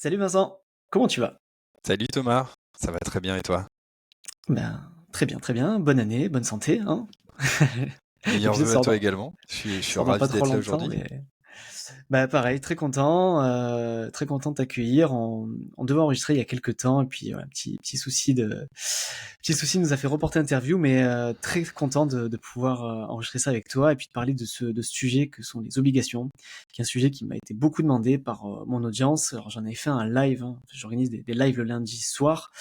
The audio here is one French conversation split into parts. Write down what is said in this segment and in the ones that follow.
Salut Vincent, comment tu vas? Salut Thomas, ça va très bien et toi? Très bien, bonne année, bonne santé, hein. Meilleurs L'épisode vœux à sort toi dans, également. Je suis sort dans pas ravi trop d'être là longtemps, aujourd'hui. mais pareil, très content de t'accueillir. On devait enregistrer il y a quelques temps, et puis ouais, petit souci nous a fait reporter l'interview, mais très content de pouvoir enregistrer ça avec toi et puis de parler de ce sujet que sont les obligations, qui est un sujet qui m'a été beaucoup demandé par mon audience. Alors j'en avais fait un live, hein. J'organise des lives le lundi soir,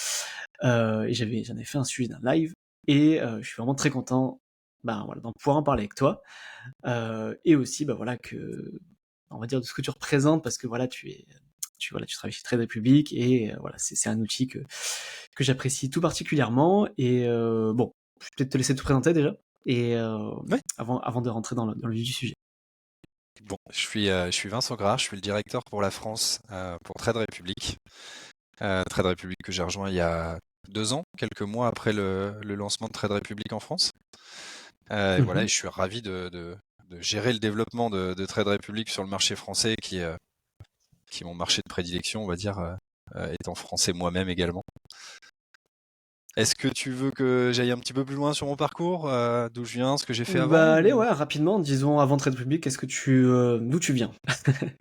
et j'en avais fait un sujet d'un live, et je suis vraiment très content, voilà, d'en pouvoir en parler avec toi, et aussi voilà que on va dire de ce que tu représentes, parce que voilà tu travailles chez Trade Republic, et voilà c'est un outil que j'apprécie tout particulièrement. Et bon, je vais peut-être te laisser te présenter déjà, et Oui. avant de rentrer dans le vif du sujet. Bon, je suis Vincent Grard, je suis le directeur pour la France pour Trade Republic. Trade Republic que j'ai rejoint il y a 2 ans, quelques mois après le lancement de Trade Republic en France. Et voilà, et Mhm. je suis ravi de gérer le développement de Trade Republic sur le marché français qui est mon marché de prédilection, on va dire, étant français moi-même également. Est-ce que tu veux que j'aille un petit peu plus loin sur mon parcours, d'où je viens, ce que j'ai fait avant Allez, ou... ouais, rapidement, disons avant Trade Republic, d'où tu viens?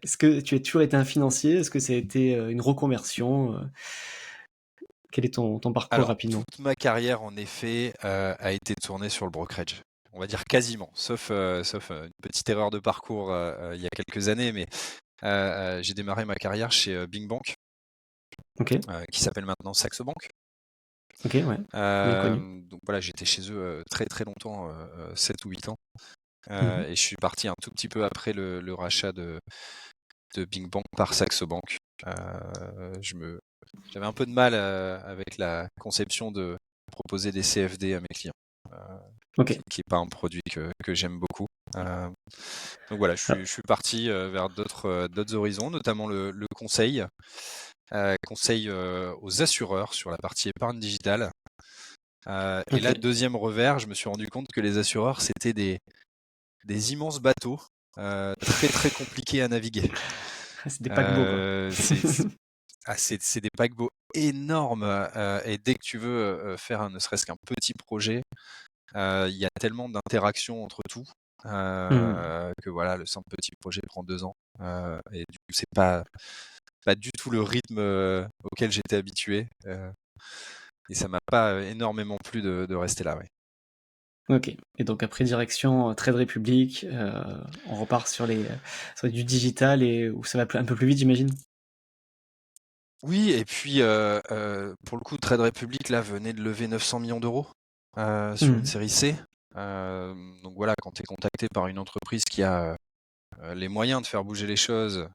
Est-ce que tu as toujours été un financier? Est-ce que ça a été une reconversion? Quel est ton parcours Alors, rapidement? toute ma carrière, en effet, a été tournée sur le brokerage. On va dire quasiment, sauf une petite erreur de parcours il y a quelques années, mais j'ai démarré ma carrière chez Bing Bank, Ok, qui s'appelle maintenant Saxo Bank. ok, ouais, bien connu. Donc voilà, j'étais chez eux très très longtemps, 7 ou 8 ans, Mhm. et je suis parti un tout petit peu après le rachat de Bing Bank par Saxo Bank. J'avais un peu de mal avec la conception de proposer des CFD à mes clients, euh, Ok. qui est pas un produit que j'aime beaucoup. Euh, donc voilà, je suis parti vers d'autres horizons, notamment le conseil, conseil aux assureurs sur la partie épargne digitale. Et Ok. là, deuxième revers, je me suis rendu compte que les assureurs, c'était des immenses bateaux, très très compliqués à naviguer. C'est des paquebots, quoi. C'est des paquebots énormes, et dès que tu veux faire ne serait-ce qu'un petit projet, il y a tellement d'interactions entre tout, Hmm. que voilà, le simple petit projet prend 2 ans, et du coup, c'est pas du tout le rythme auquel j'étais habitué, et ça m'a pas énormément plu de rester là, ouais. Ok. Et donc après direction Trade Republic, on repart sur du digital, et où ça va un peu plus vite, j'imagine. Oui, et puis pour le coup, Trade Republic là venait de lever 900 millions d'euros sur une Hmm. série C. Donc voilà, quand tu es contacté par une entreprise qui a les moyens de faire bouger les choses,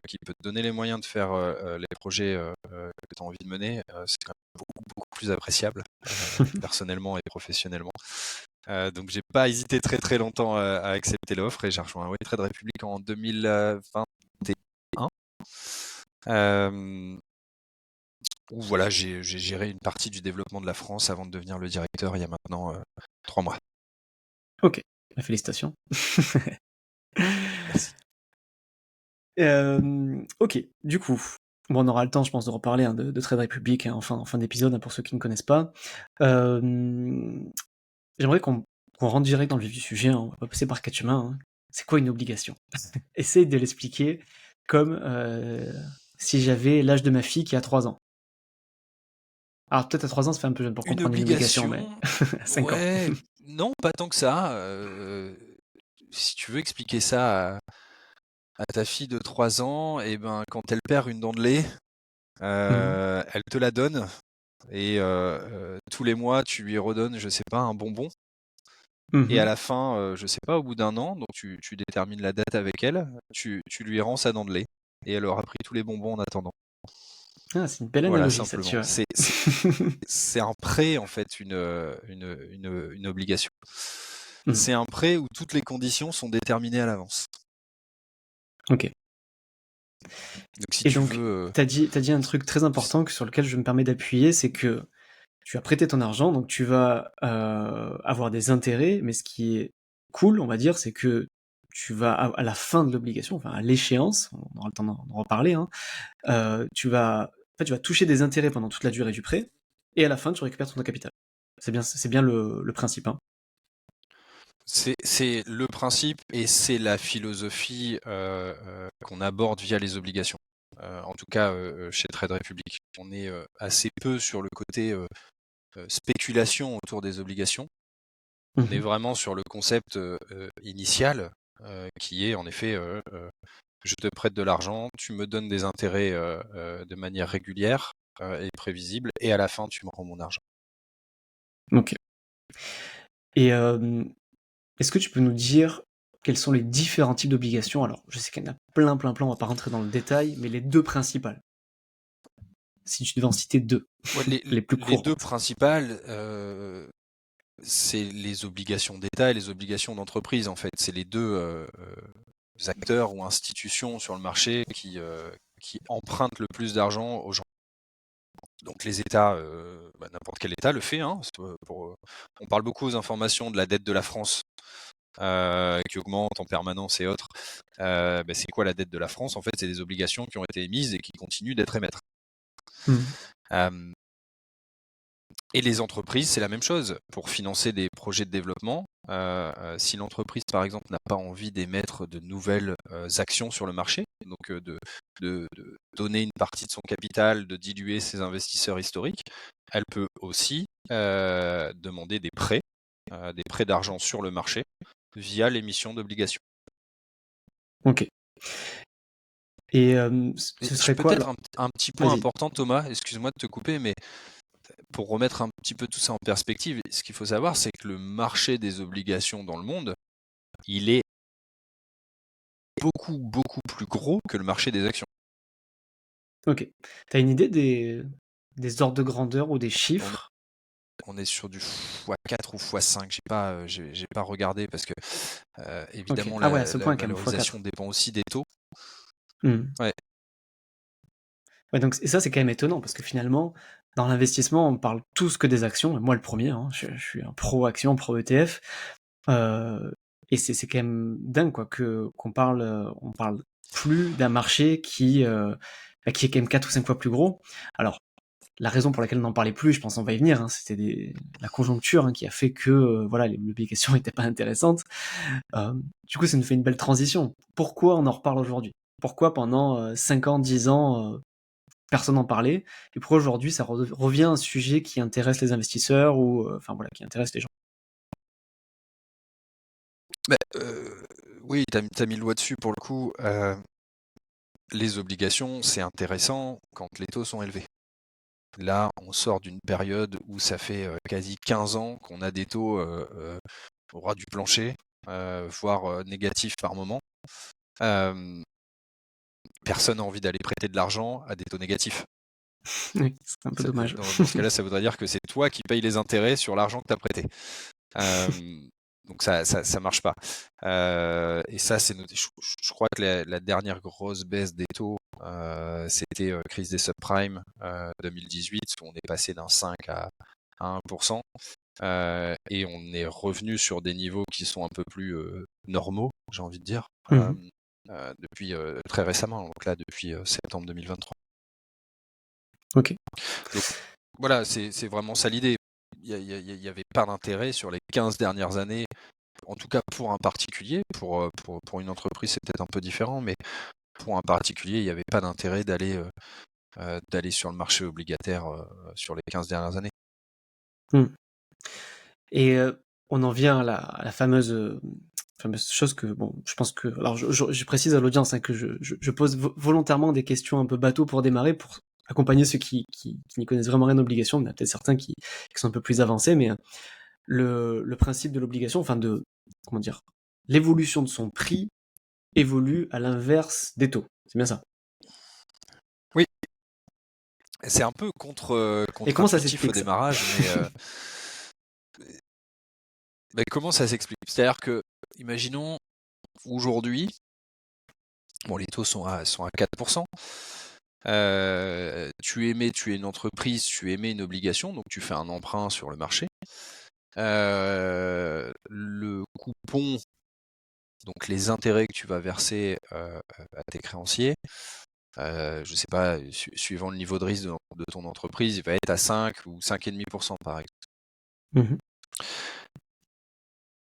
qui peut te donner les moyens de faire les projets que tu as envie de mener, c'est quand même beaucoup plus appréciable, personnellement et professionnellement. Donc j'ai pas hésité très très longtemps à accepter l'offre, et j'ai rejoint Trade Republic en 2021. Euh, où voilà, j'ai géré une partie du développement de la France avant de devenir le directeur il y a maintenant 3 mois. Ok. Félicitations. Merci. Ok. Du coup, bon, on aura le temps, je pense, de reparler, hein, de Trade Republic, hein, en fin d'épisode, hein, pour ceux qui ne connaissent pas. Euh, J'aimerais qu'on rentre direct dans le vif du sujet, hein. On va pas passer par quatre chemins, hein. C'est quoi une obligation? Essaye de l'expliquer comme si j'avais l'âge de ma fille qui a 3 ans. Alors peut-être à 3 ans, ça fait un peu jeune pour Une comprendre une obligation, mais obligation, à 5 ans. ouais, non, pas tant que ça. Si tu veux expliquer ça à ta fille de 3 ans, et ben quand elle perd une dent de lait, Mhm. elle te la donne, et tous les mois tu lui redonnes, je sais pas, un bonbon. Et à Mhm. la fin, je sais pas, au bout d'un an, donc tu détermines la date avec elle, tu lui rends sa dent de lait, et elle aura pris tous les bonbons en attendant. Ah, c'est une belle Voilà, analogie, ça, tu simplement. vois. C'est un prêt, en fait, une obligation. Mhm. C'est un prêt où toutes les conditions sont déterminées à l'avance. Ok. Donc si Et tu donc, veux... t'as dit un truc très important sur lequel je me permets d'appuyer, c'est que tu as prêté ton argent, donc tu vas avoir des intérêts, mais ce qui est cool, on va dire, c'est que tu vas à la fin de l'obligation, enfin à l'échéance, on aura le temps d'en reparler, hein, tu vas toucher des intérêts pendant toute la durée du prêt, et à la fin, tu récupères ton capital. C'est bien le principe, hein. C'est le principe et c'est la philosophie qu'on aborde via les obligations. En tout cas, chez Trade Republic, on est assez peu sur le côté spéculation autour des obligations. On est vraiment sur le concept initial qui est en effet je te prête de l'argent, tu me donnes des intérêts de manière régulière et prévisible, et à la fin, tu me rends mon argent. Ok. Et est-ce que tu peux nous dire quels sont les différents types d'obligations? Alors, je sais qu'il y en a plein, on va pas rentrer dans le détail, mais les deux principales. Si tu devais en citer deux, Ouais, les plus les deux courantes. principales, c'est les obligations d'État et les obligations d'entreprise, en fait. C'est les deux acteurs ou institutions sur le marché qui empruntent le plus d'argent aux gens. Donc les États, n'importe quel État le fait. Hein, on parle beaucoup aux informations de la dette de la France qui augmente en permanence et autres. C'est quoi la dette de la France? En fait, c'est des obligations qui ont été émises et qui continuent d'être émises. Et les entreprises, c'est la même chose. Pour financer des projets de développement, si l'entreprise, par exemple, n'a pas envie d'émettre de nouvelles actions sur le marché, donc de donner une partie de son capital, de diluer ses investisseurs historiques, elle peut aussi demander des prêts d'argent sur le marché via l'émission d'obligations. Ok. Et ce serait quoi peut-être alors? un petit point Vas-y. important, Thomas, excuse-moi de te couper, mais pour remettre un petit peu tout ça en perspective, ce qu'il faut savoir, c'est que le marché des obligations dans le monde, il est beaucoup, beaucoup plus gros que le marché des actions. Ok. T'as une idée des ordres de grandeur ou des On est, chiffres? on est sur du x4 ou x5. J'ai pas regardé parce que Ok. évidemment Ah ouais, à ce la point quand même, valorisation x4. dépend aussi des taux. Ouais. Ouais, donc et ça, c'est quand même étonnant parce que finalement, dans l'investissement, on parle tous que des actions, moi le premier, hein, je suis un pro action, pro ETF, et c'est quand même dingue quoi qu'on parle, on parle plus d'un marché qui est quand même 4 ou 5 fois plus gros. Alors, la raison pour laquelle on n'en parlait plus, je pense on va y venir, hein, c'était la conjoncture, hein, qui a fait que voilà, les obligations n'étaient pas intéressantes. Du coup, ça nous fait une belle transition. Pourquoi on en reparle aujourd'hui? Pourquoi pendant 5 ans, 10 ans, personne n'en parlait, et pourquoi aujourd'hui ça revient un sujet qui intéresse les investisseurs ou enfin voilà, qui intéresse les gens? Oui, tu as mis le doigt dessus pour le coup. Les obligations, c'est intéressant quand les taux sont élevés. Là, on sort d'une période où ça fait quasi 15 ans qu'on a des taux au ras du plancher, voire négatifs par moment. Personne n'a envie d'aller prêter de l'argent à des taux négatifs. Oui, c'est un peu dommage. Dans ce cas-là, ça voudrait dire que c'est toi qui payes les intérêts sur l'argent que tu as prêté. Donc ça marche pas. Et ça, c'est noté. Je crois que la dernière grosse baisse des taux, c'était crise des subprimes 2018, où on est passé d'un 5 à 1%. Et on est revenu sur des niveaux qui sont un peu plus normaux, j'ai envie de dire, depuis très récemment, donc là depuis septembre 2023. Ok. Donc voilà, c'est vraiment ça l'idée. Il n'y avait pas d'intérêt sur les 15 dernières années, en tout cas pour un particulier. Pour une entreprise, c'est peut-être un peu différent, mais pour un particulier, il n'y avait pas d'intérêt d'aller sur le marché obligataire sur les 15 dernières années. Et on en vient à la fameuse chose que bon, je pense que alors je précise à l'audience, hein, que je pose volontairement des questions un peu bateau pour démarrer, pour accompagner ceux qui n'y connaissent vraiment rien d'obligation. Il y en a peut-être certains qui sont un peu plus avancés, mais le principe de l'obligation, enfin de comment dire, l'évolution de son prix évolue à l'inverse des taux. C'est bien ça. Oui, c'est un peu Et comment ça contre-intuitif au s'explique ça? démarrage, mais comment ça s'explique? C'est-à-dire que, imaginons, aujourd'hui, bon, les taux sont à 4%. Tu es une entreprise, tu émets une obligation, donc tu fais un emprunt sur le marché. Le coupon donc les intérêts que tu vas verser à tes créanciers, je sais pas, suivant le niveau de risque de ton entreprise, il va être à 5 ou 5,5% par exemple. Mhm.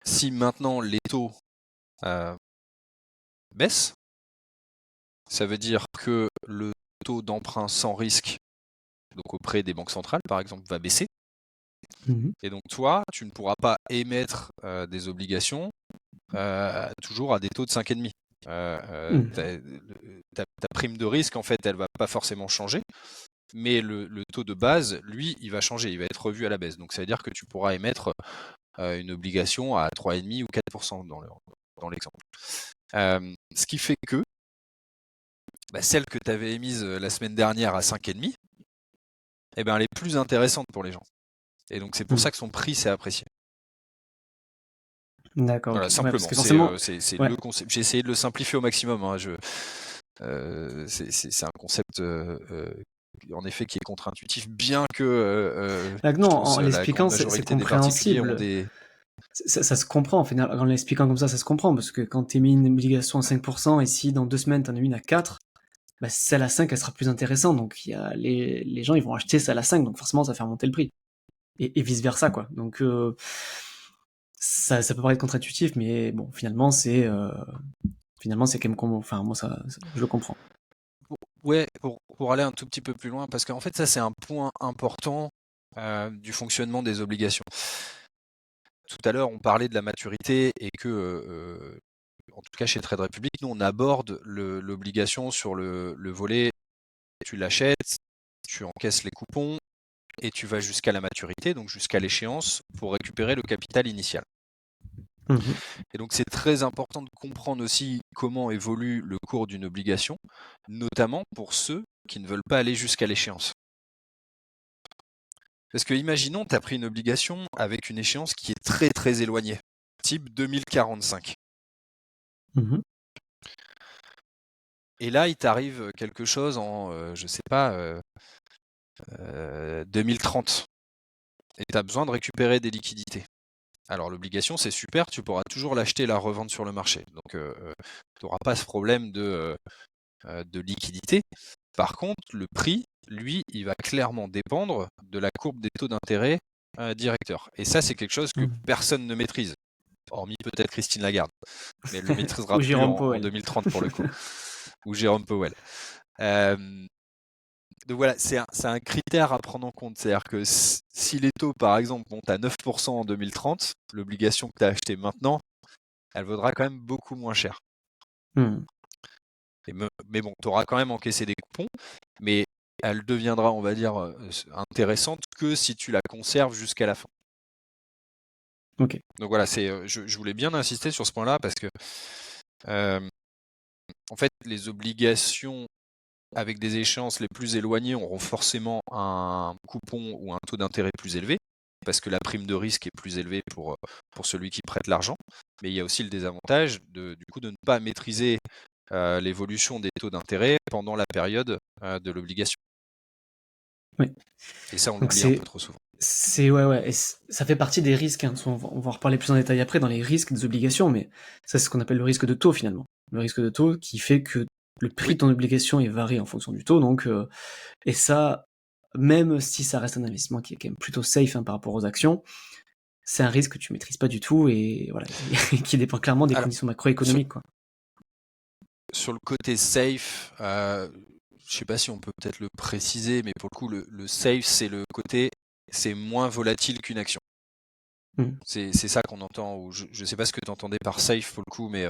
Si maintenant les taux baissent, ça veut dire que le taux d'emprunt sans risque, donc auprès des banques centrales par exemple, va baisser. Mhm. Et donc toi, tu ne pourras pas émettre des obligations toujours à des taux de 5,5. Ta prime de risque, en fait, elle va pas forcément changer, mais le taux de base, lui, il va changer, il va être revu à la baisse. Donc ça veut dire que tu pourras émettre une obligation à 3,5 ou 4% dans l'exemple. Ce qui fait que celle que tu avais émise la semaine dernière à 5,5, eh ben, elle est plus intéressante pour les gens. Et donc c'est pour ça que son prix s'est apprécié. D'accord, Voilà, ok. Ouais, parce simplement, que forcément, c'est ouais. le concept. J'ai essayé de le simplifier au maximum. Hein. C'est un concept, en effet, qui est contre-intuitif, bien que Non, je trouve en la grande l'expliquant, c'est majorité des particuliers ont compréhensible. des... Ça se comprend, en fait, en l'expliquant comme ça se comprend, parce que quand t'émets une obligation à 5%, et si dans 2 semaines t'en as une à 4, bah, celle à 5, elle sera plus intéressante, donc il y a les gens, ils vont acheter celle à 5, donc forcément, ça fait remonter le prix. Et vice versa, quoi. Donc, ça peut paraître contre-intuitif, mais bon, finalement, c'est quand même, enfin, moi, je le comprends. Ouais, pour aller un tout petit peu plus loin, parce qu'en fait, ça, c'est un point important du fonctionnement des obligations. Tout à l'heure, on parlait de la maturité et que, en tout cas chez Trade Republic, nous, on aborde l'obligation sur le volet, tu l'achètes, tu encaisses les coupons et tu vas jusqu'à la maturité, donc jusqu'à l'échéance, pour récupérer le capital initial. Mhm. Et donc c'est très important de comprendre aussi comment évolue le cours d'une obligation, notamment pour ceux qui ne veulent pas aller jusqu'à l'échéance. Parce que imaginons, tu as pris une obligation avec une échéance qui est très très éloignée, type 2045. Mhm. Et là, il t'arrive quelque chose en, je sais pas, 2030. Et tu as besoin de récupérer des liquidités. Alors l'obligation, c'est super, tu pourras toujours l'acheter et la revendre sur le marché. Donc tu n'auras pas ce problème de liquidité. Par contre, le prix, lui, il va clairement dépendre de la courbe des taux d'intérêt directeurs. Et ça, c'est quelque chose que Mhm. personne ne maîtrise, hormis peut-être Christine Lagarde. Mais elle ne le maîtrisera Ou plus Jérôme en Powell. 2030 pour le coup. Ou Jérôme Powell. Euh, donc voilà, c'est un critère à prendre en compte. C'est-à-dire que si les taux, par exemple, montent à 9% en 2030, l'obligation que tu as achetée maintenant, elle vaudra quand même beaucoup moins cher. Mhm. Mais bon, tu auras quand même encaissé des coupons, mais elle deviendra, on va dire, intéressante que si tu la conserves jusqu'à la fin. Ok. Donc voilà, je voulais bien insister sur ce point-là parce que, en fait, les obligations avec des échéances les plus éloignées auront forcément un coupon ou un taux d'intérêt plus élevé, parce que la prime de risque est plus élevée pour celui qui prête l'argent. Mais il y a aussi le désavantage du coup de ne pas maîtriser l'évolution des taux d'intérêt pendant la période de l'obligation. Oui. Et ça, on Donc l'oublie un peu trop souvent. ouais, et ça fait partie des risques, hein. On va en reparler plus en détail après dans les risques des obligations, mais ça, c'est ce qu'on appelle le risque de taux, finalement. Le risque de taux qui fait que le prix Oui. de ton obligation est varié en fonction du taux, donc, et ça, même si ça reste un investissement qui est quand même plutôt safe, hein, par rapport aux actions, c'est un risque que tu maîtrises pas du tout, et voilà, qui dépend clairement des Alors, conditions sur, macroéconomiques, quoi. sur le côté safe, je sais pas si on peut peut-être le préciser, mais pour le coup, le safe, c'est le côté, c'est moins volatile qu'une action. Mm. C'est ça qu'on entend, ou je sais pas ce que tu entendais par safe pour le coup, mais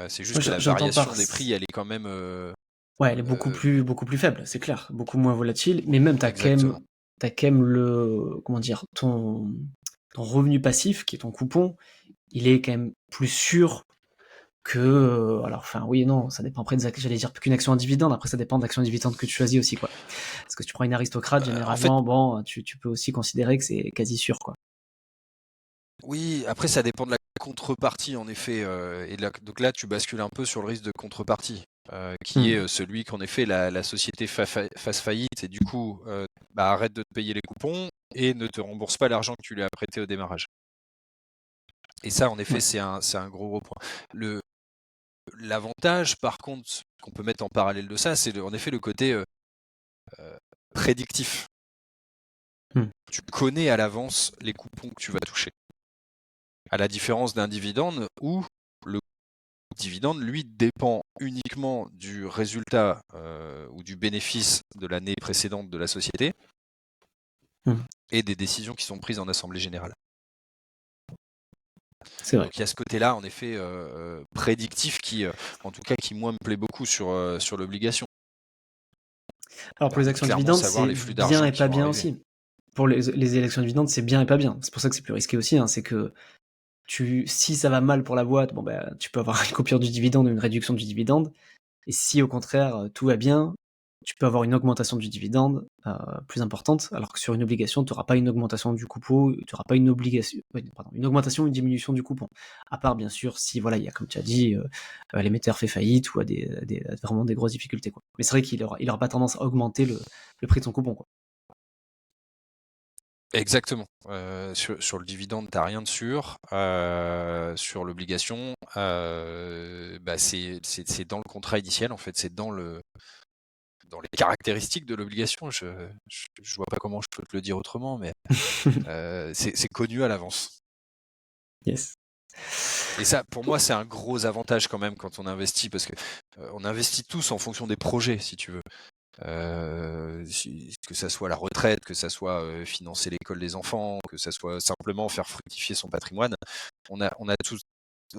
c'est juste Moi, que la j'entends par... variation des prix, elle est quand même... Ouais, elle est euh, beaucoup plus faible, c'est clair, beaucoup moins volatile, mais même exactement. t'as quand même comment dire, ton revenu passif, qui est ton coupon, il est quand même plus sûr que, alors, enfin, oui et non, ça dépend après des actions, j'allais dire qu'une action en dividende, après ça dépend de l'action dividende que tu choisis aussi, quoi. Parce que si tu prends une aristocrate, En fait, généralement, bon, tu peux aussi considérer que c'est quasi sûr, quoi. oui, après ça dépend de la contrepartie en effet, donc là tu bascules un peu sur le risque de contrepartie, qui est Hmm. celui qu'en effet la société fasse faillite et du coup arrête de te payer les coupons et ne te rembourse pas l'argent que tu lui as prêté au démarrage. Et ça, en effet, Ouais. c'est un gros point. L'avantage, par contre, qu'on peut mettre en parallèle de ça, c'est en effet le côté prédictif. Tu connais à l'avance les coupons que tu vas toucher. À la différence d'un dividende où le dividende, lui, dépend uniquement du résultat ou du bénéfice de l'année précédente de la société et des décisions qui sont prises en assemblée générale. C'est vrai. Donc il y a ce côté-là, en effet, prédictif qui, en tout cas, qui moi me plaît beaucoup sur l'obligation. Alors pour les actions Clairement dividendes, savoir c'est les flux bien d'argent et qui pas vont bien arriver. aussi. Pour les élections dividendes, c'est bien et pas bien. C'est pour ça que c'est plus risqué aussi. C'est que si ça va mal pour la boîte, tu peux avoir une coupure du dividende ou une réduction du dividende. Et si au contraire tout va bien, tu peux avoir une augmentation du dividende plus importante, alors que sur une obligation, tu n'auras pas une augmentation du coupon, tu n'auras pas une augmentation ou une diminution du coupon. À part bien sûr si il y a comme tu as dit, l'émetteur fait faillite ou a vraiment des grosses difficultés. Quoi. Mais c'est vrai qu'il aura pas tendance à augmenter le prix de son coupon. Quoi. Exactement. Sur le dividende, tu n'as rien de sûr. Sur l'obligation, c'est dans le contrat initial, en fait, c'est dans les caractéristiques de l'obligation. Je vois pas comment je peux te le dire autrement, mais c'est connu à l'avance. Yes. Et ça, pour moi, c'est un gros avantage quand même quand on investit, parce que on investit tous en fonction des projets, si tu veux. Que ça soit la retraite, que ça soit financer l'école des enfants, que ça soit simplement faire fructifier son patrimoine, on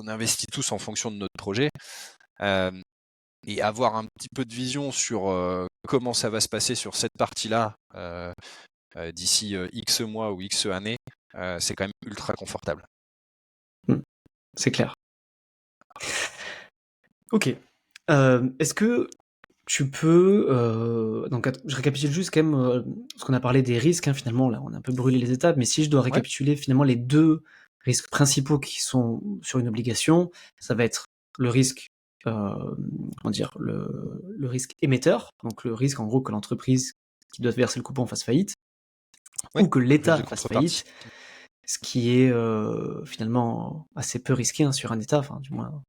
investit tous en fonction de notre projet. Et avoir un petit peu de vision sur comment ça va se passer sur cette partie-là d'ici X mois ou X années, c'est quand même ultra confortable. C'est clair. Ok. Est-ce que tu peux... donc, je récapitule juste quand même ce qu'on a parlé des risques. Finalement, là, on a un peu brûlé les étapes. Mais si je dois récapituler finalement les deux risques principaux qui sont sur une obligation, ça va être le risque, le risque émetteur, donc le risque en gros que l'entreprise qui doit verser le coupon fasse faillite, ou que l'État fasse faillite, ce qui est finalement assez peu risqué sur un État, enfin du moins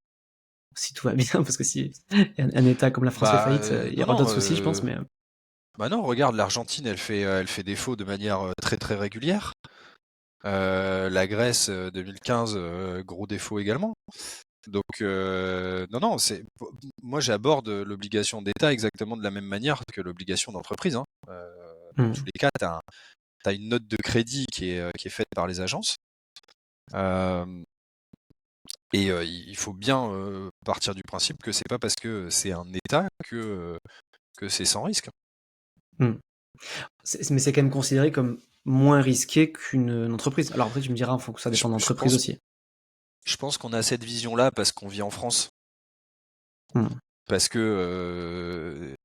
si tout va bien, parce que si un État comme la France fait faillite, il y aura d'autres soucis, je pense. Mais bah non, regarde, l'Argentine, elle fait défaut de manière très très régulière. La Grèce 2015, gros défaut également. Donc non, moi j'aborde l'obligation d'État exactement de la même manière que l'obligation d'entreprise. Dans tous les cas, t'as une note de crédit qui est faite par les agences. Et il faut bien partir du principe que c'est pas parce que c'est un État que c'est sans risque. Mais c'est quand même considéré comme moins risqué qu'une entreprise. Alors après, tu me diras, ça dépend de l'entreprise aussi. Je pense qu'on a cette vision-là parce qu'on vit en France. Parce que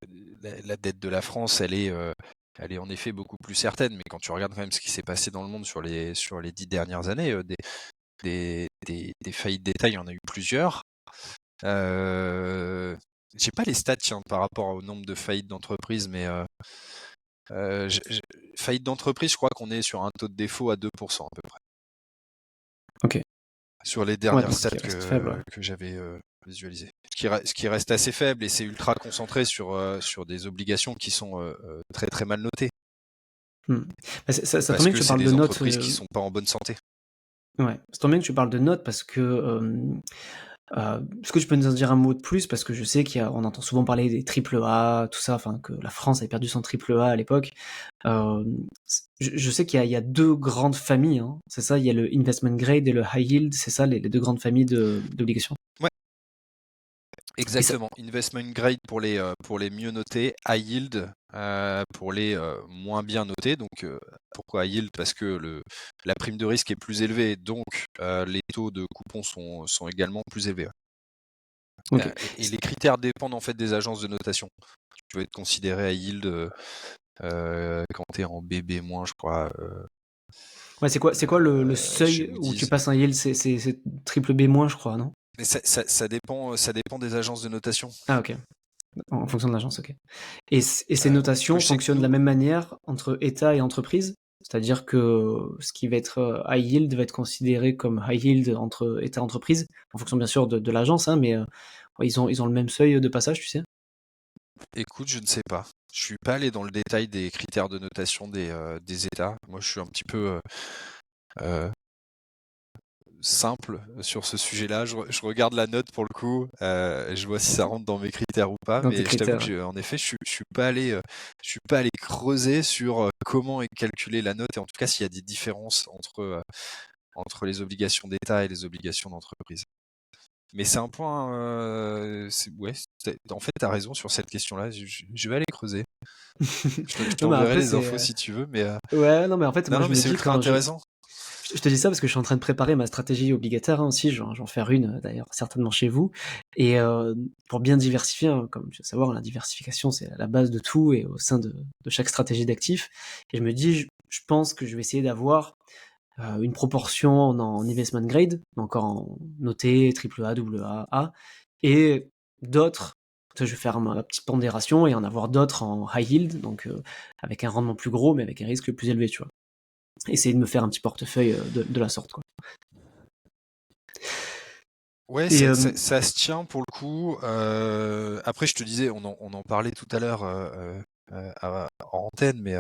la dette de la France, elle est en effet beaucoup plus certaine. Mais quand tu regardes quand même ce qui s'est passé dans le monde sur les 10 dernières années, des faillites d'État, il y en a eu plusieurs. J'ai pas les stats par rapport au nombre de faillites d'entreprises, mais faillite d'entreprise, je crois qu'on est sur un taux de défaut à 2% à peu près. Ok. Sur les dernières stats que j'avais visualisées. Ce qui reste assez faible, et c'est ultra concentré sur des obligations qui sont très très mal notées. Ça tombe bien que tu parles de notes. Entreprises qui sont pas en bonne santé. Ouais, ça tombe bien que tu parles de notes parce que est-ce que tu peux nous en dire un mot de plus, parce que je sais qu'on entend souvent parler des AAA, tout ça, enfin que la France avait perdu son AAA à l'époque. Je sais qu'il y a deux grandes familles, c'est ça, il y a le investment grade et le high yield, c'est ça les deux grandes familles d'obligations. Ouais. Exactement. Investment grade pour les mieux notés, high yield pour les moins bien notés. Donc pourquoi high yield? Parce que la prime de risque est plus élevée, donc les taux de coupons sont également plus élevés. Okay. Et les critères dépendent en fait des agences de notation. Tu peux être considéré high yield quand tu es en BB-, je crois. Ouais, c'est quoi le seuil où tu passes un yield? C'est triple B-, je crois, non? Mais ça dépend des agences de notation. Ah ok. En fonction de l'agence, ok. Et ces notations fonctionnent de la même manière entre État et entreprise? c'est-à-dire que ce qui va être high yield va être considéré comme high yield entre État et entreprise, en fonction bien sûr de l'agence, hein, mais ouais, ils ont le même seuil de passage, tu sais? Écoute, je ne sais pas. Je suis pas allé dans le détail des critères de notation des États. Moi, je suis un petit peu simple sur ce sujet-là. Je regarde la note pour le coup, je vois si ça rentre dans mes critères ou pas. Dans tes Mais je t'avoue critères, que, en effet, je suis pas allé, creuser sur comment est calculée la note et en tout cas s'il y a des différences entre les obligations d'État et les obligations d'entreprise. Mais c'est un point, ouais, en fait, tu as raison sur cette question-là. Je vais aller creuser. Je Non, mais t'enverrai après les c'est, infos si tu veux, mais ouais, non, mais en fait, non, moi, non, je mais me c'est dis ultra quand intéressant. je te dis ça parce que je suis en train de préparer ma stratégie obligataire, hein, aussi. Je vais en faire une, d'ailleurs, certainement chez vous. Et pour bien diversifier, hein, comme tu veux savoir, la diversification, c'est la base de tout et au sein de chaque stratégie d'actifs. Et je me dis, je pense que je vais essayer d'avoir une proportion en investment grade, encore en noté, triple A, double A, et d'autres, je vais faire ma petite pondération et en avoir d'autres en high yield, donc avec un rendement plus gros, mais avec un risque plus élevé, tu vois. Essayer de me faire un petit portefeuille de la sorte, quoi. Ouais, Et ça se tient pour le coup. Après, je te disais, on en parlait tout à l'heure en antenne, mais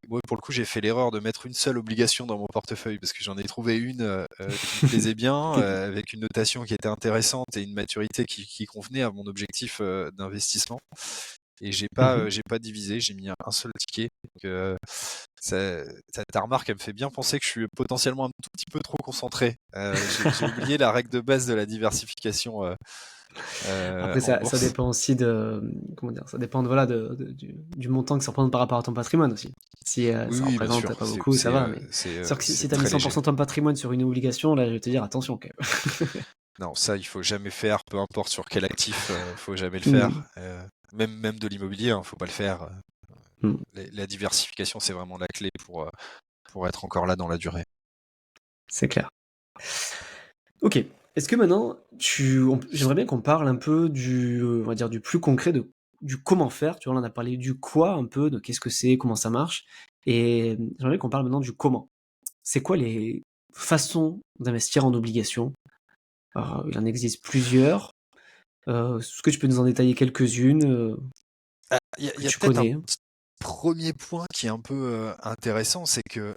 moi, pour le coup, j'ai fait l'erreur de mettre une seule obligation dans mon portefeuille parce que j'en ai trouvé une qui me plaisait bien, avec une notation qui était intéressante et une maturité qui convenait à mon objectif d'investissement. Et j'ai pas divisé, j'ai mis un seul ticket. Donc, ta remarque, elle me fait bien penser que je suis potentiellement un tout petit peu trop concentré. J'ai oublié la règle de base de la diversification Après, en ça bourse. dépend aussi de, comment dire, ça dépend voilà, du montant que ça représente par rapport à ton patrimoine aussi. Si Oui, ça oui, bien représente sûr, pas beaucoup, ça va, mais c'est sûr que si tu as mis très léger. 100% de ton patrimoine sur une obligation, là, je vais te dire attention quand même. Non, ça, il faut jamais faire, peu importe sur quel actif, faut jamais le Hmm, faire. Même de l'immobilier, hein, faut pas le faire. hmm, La diversification, c'est vraiment la clé pour être encore là dans la durée. c'est clair. Ok. Est-ce que maintenant, j'aimerais bien qu'on parle un peu on va dire, du plus concret, du comment faire. Tu vois, là, on a parlé du quoi un peu, de qu'est-ce que c'est, comment ça marche. Et j'aimerais bien qu'on parle maintenant du comment. C'est quoi les façons d'investir en obligations? Alors, il en existe plusieurs. Est-ce que tu peux nous en détailler quelques-unes Ah, que y a tu peut-être un connais? petit premier point qui est un peu intéressant, c'est que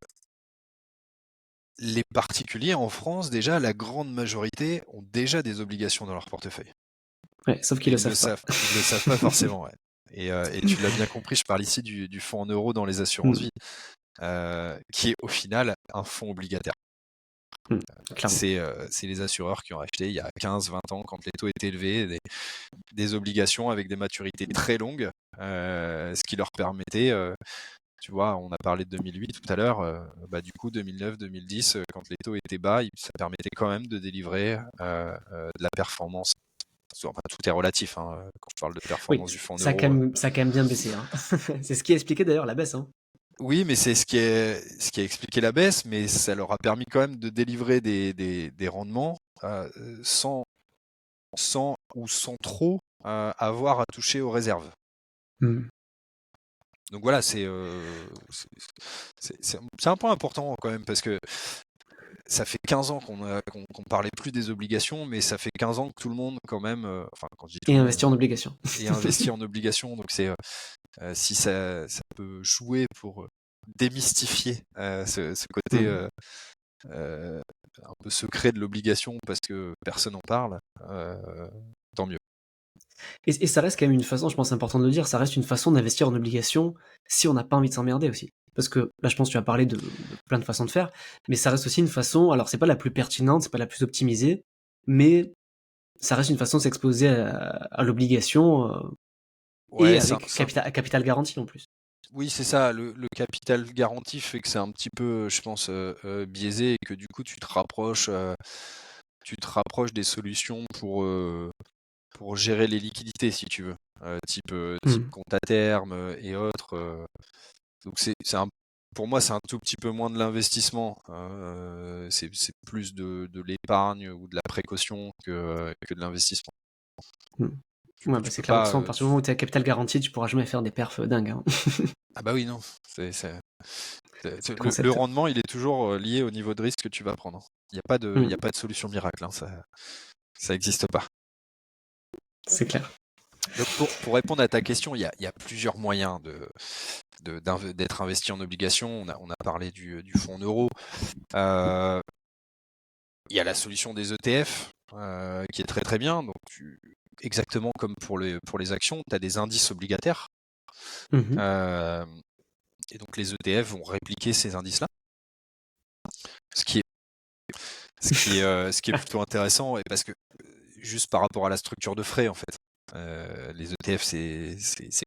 les particuliers en France, déjà, la grande majorité ont déjà des obligations dans leur portefeuille. Ouais, sauf qu'ils Et le savent pas. ils le savent pas forcément, ouais. Et tu l'as bien compris, je parle ici du fonds en euros dans les assurances Hmm, vie, qui est au final un fonds obligataire. hmm, clairement. C'est les assureurs qui ont acheté il y a 15-20 ans, quand les taux étaient élevés, des obligations avec des maturités très longues, ce qui leur permettait, tu vois, on a parlé de 2008 tout à l'heure, bah, du coup 2009-2010, quand les taux étaient bas, ça permettait quand même de délivrer de la performance. Enfin, tout est relatif, hein, quand je parle de Oui, performance du fonds en ça a euros. ça a quand même bien baissé, hein. C'est ce qui a expliqué d'ailleurs la baisse, hein. Oui, mais c'est ce qui a expliqué la baisse, mais ça leur a permis quand même de délivrer des rendements sans, sans trop avoir à toucher aux réserves. Hmm. Donc voilà, c'est un point important quand même parce que ça fait 15 ans qu'on parlait plus des obligations, mais ça fait 15 ans que tout le monde quand même, enfin quand je dis tout Et le investir en monde, obligations. est investi en obligations. Donc si ça peut jouer pour démystifier ce côté Hmm. un peu secret de l'obligation parce que personne n'en parle, tant mieux. Et ça reste quand même une façon, je pense important de le dire, ça reste une façon d'investir en obligations si on n'a pas envie de s'emmerder aussi. Parce que là, je pense que tu as parlé de plein de façons de faire, mais ça reste aussi une façon, alors c'est pas la plus pertinente, c'est pas la plus optimisée, mais ça reste une façon de s'exposer à l'obligation et Ouais, avec capital garanti en plus. oui, c'est ça. Le capital garanti fait que c'est un petit peu, je pense, biaisé et que du coup, tu te rapproches des solutions pour gérer les liquidités, si tu veux, type Hmm. compte à terme et autres. Donc pour moi, c'est un tout petit peu moins de l'investissement, hein, c'est plus de l'épargne ou de la précaution que de l'investissement. Hmm. Ouais, Tu c'est peux clair. De toute pas. façon, à partir du moment où tu as capital garanti, tu pourras jamais faire des perfs dingues. Hein. Ah bah oui, non. C'est le Le concept. rendement, il est toujours lié au niveau de risque que tu vas prendre. Il n'y a pas de solution miracle. Hein, ça n'existe pas. C'est clair. Donc pour répondre à ta question, il y a plusieurs moyens d'être investi en obligations. On a parlé du fonds euro. Il y a la solution des ETF qui est très très bien. Donc exactement comme pour les actions, tu as des indices obligataires. Euh, et donc les ETF vont répliquer ces indices-là. Ce qui est plutôt intéressant, et parce que juste par rapport à la structure de frais en fait. Les ETF, c'est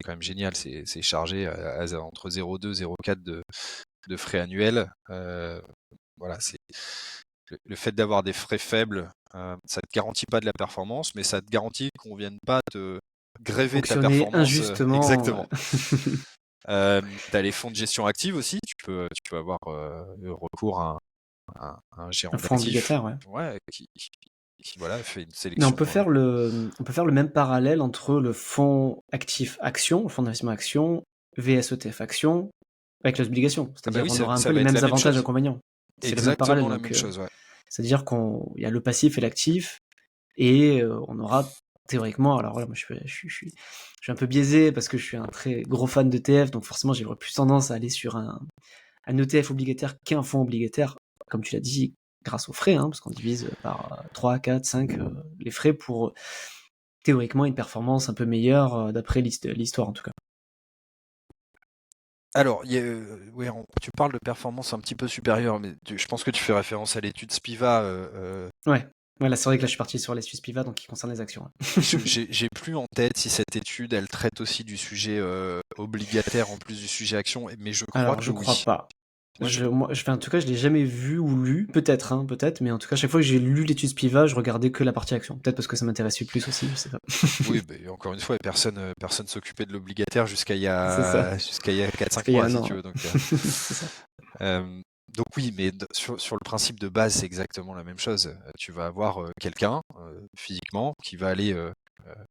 quand même génial, c'est chargé entre 0,2 et 0,4 de frais annuels. Voilà, c'est le fait d'avoir des frais faibles, ça te garantit pas de la performance, mais ça te garantit qu'on vienne pas te gréver ta Fonctionner performance. injustement. Exactement. T'as les fonds de gestion active aussi, tu peux avoir recours à un gérant Un fonds d'actifs, obligataire, ouais. ouais, qui voilà, fait une Mais on sélection. peut faire le même parallèle entre le fonds actif action, le fonds d'investissement action, VS ETF action, avec les obligations. Ah bah C'est-à-dire oui, on aura un ça peu les va être mêmes la même avantages et chose. inconvénients. C'est le même parallèle. Exactement la Donc, même chose, ouais. c'est-à-dire qu'il y a le passif et l'actif, et on aura théoriquement, alors voilà, moi je suis un peu biaisé parce que je suis un très gros fan d'ETF, donc forcément j'aurais plus tendance à aller sur un ETF obligataire qu'un fonds obligataire, comme tu l'as dit, grâce aux frais, hein, parce qu'on divise par 3, 4, 5 les frais pour théoriquement une performance un peu meilleure d'après l'histoire en tout cas. Alors, ouais, tu parles de performance un petit peu supérieure, mais je pense que tu fais référence à l'étude Spiva. Ouais. Là, c'est vrai que là je suis parti sur les Suisse Piva, donc qui concerne les actions. J'ai plus en tête si cette étude, elle traite aussi du sujet obligataire en plus du sujet action, mais je crois Alors que je crois oui. pas. En tout cas, je l'ai jamais vu ou lu, peut-être, mais en tout cas, chaque fois que j'ai lu l'étude Spiva, je regardais que la partie action. Peut-être parce que ça m'intéressait plus aussi, je sais pas. Oui, encore une fois, personne s'occupait de l'obligataire jusqu'à il y C'est ça. a 4-5 Parce qu'il y a mois, un si an. tu veux. Donc, C'est ça. donc oui, mais sur le principe de base, c'est exactement la même chose. Tu vas avoir quelqu'un physiquement qui va aller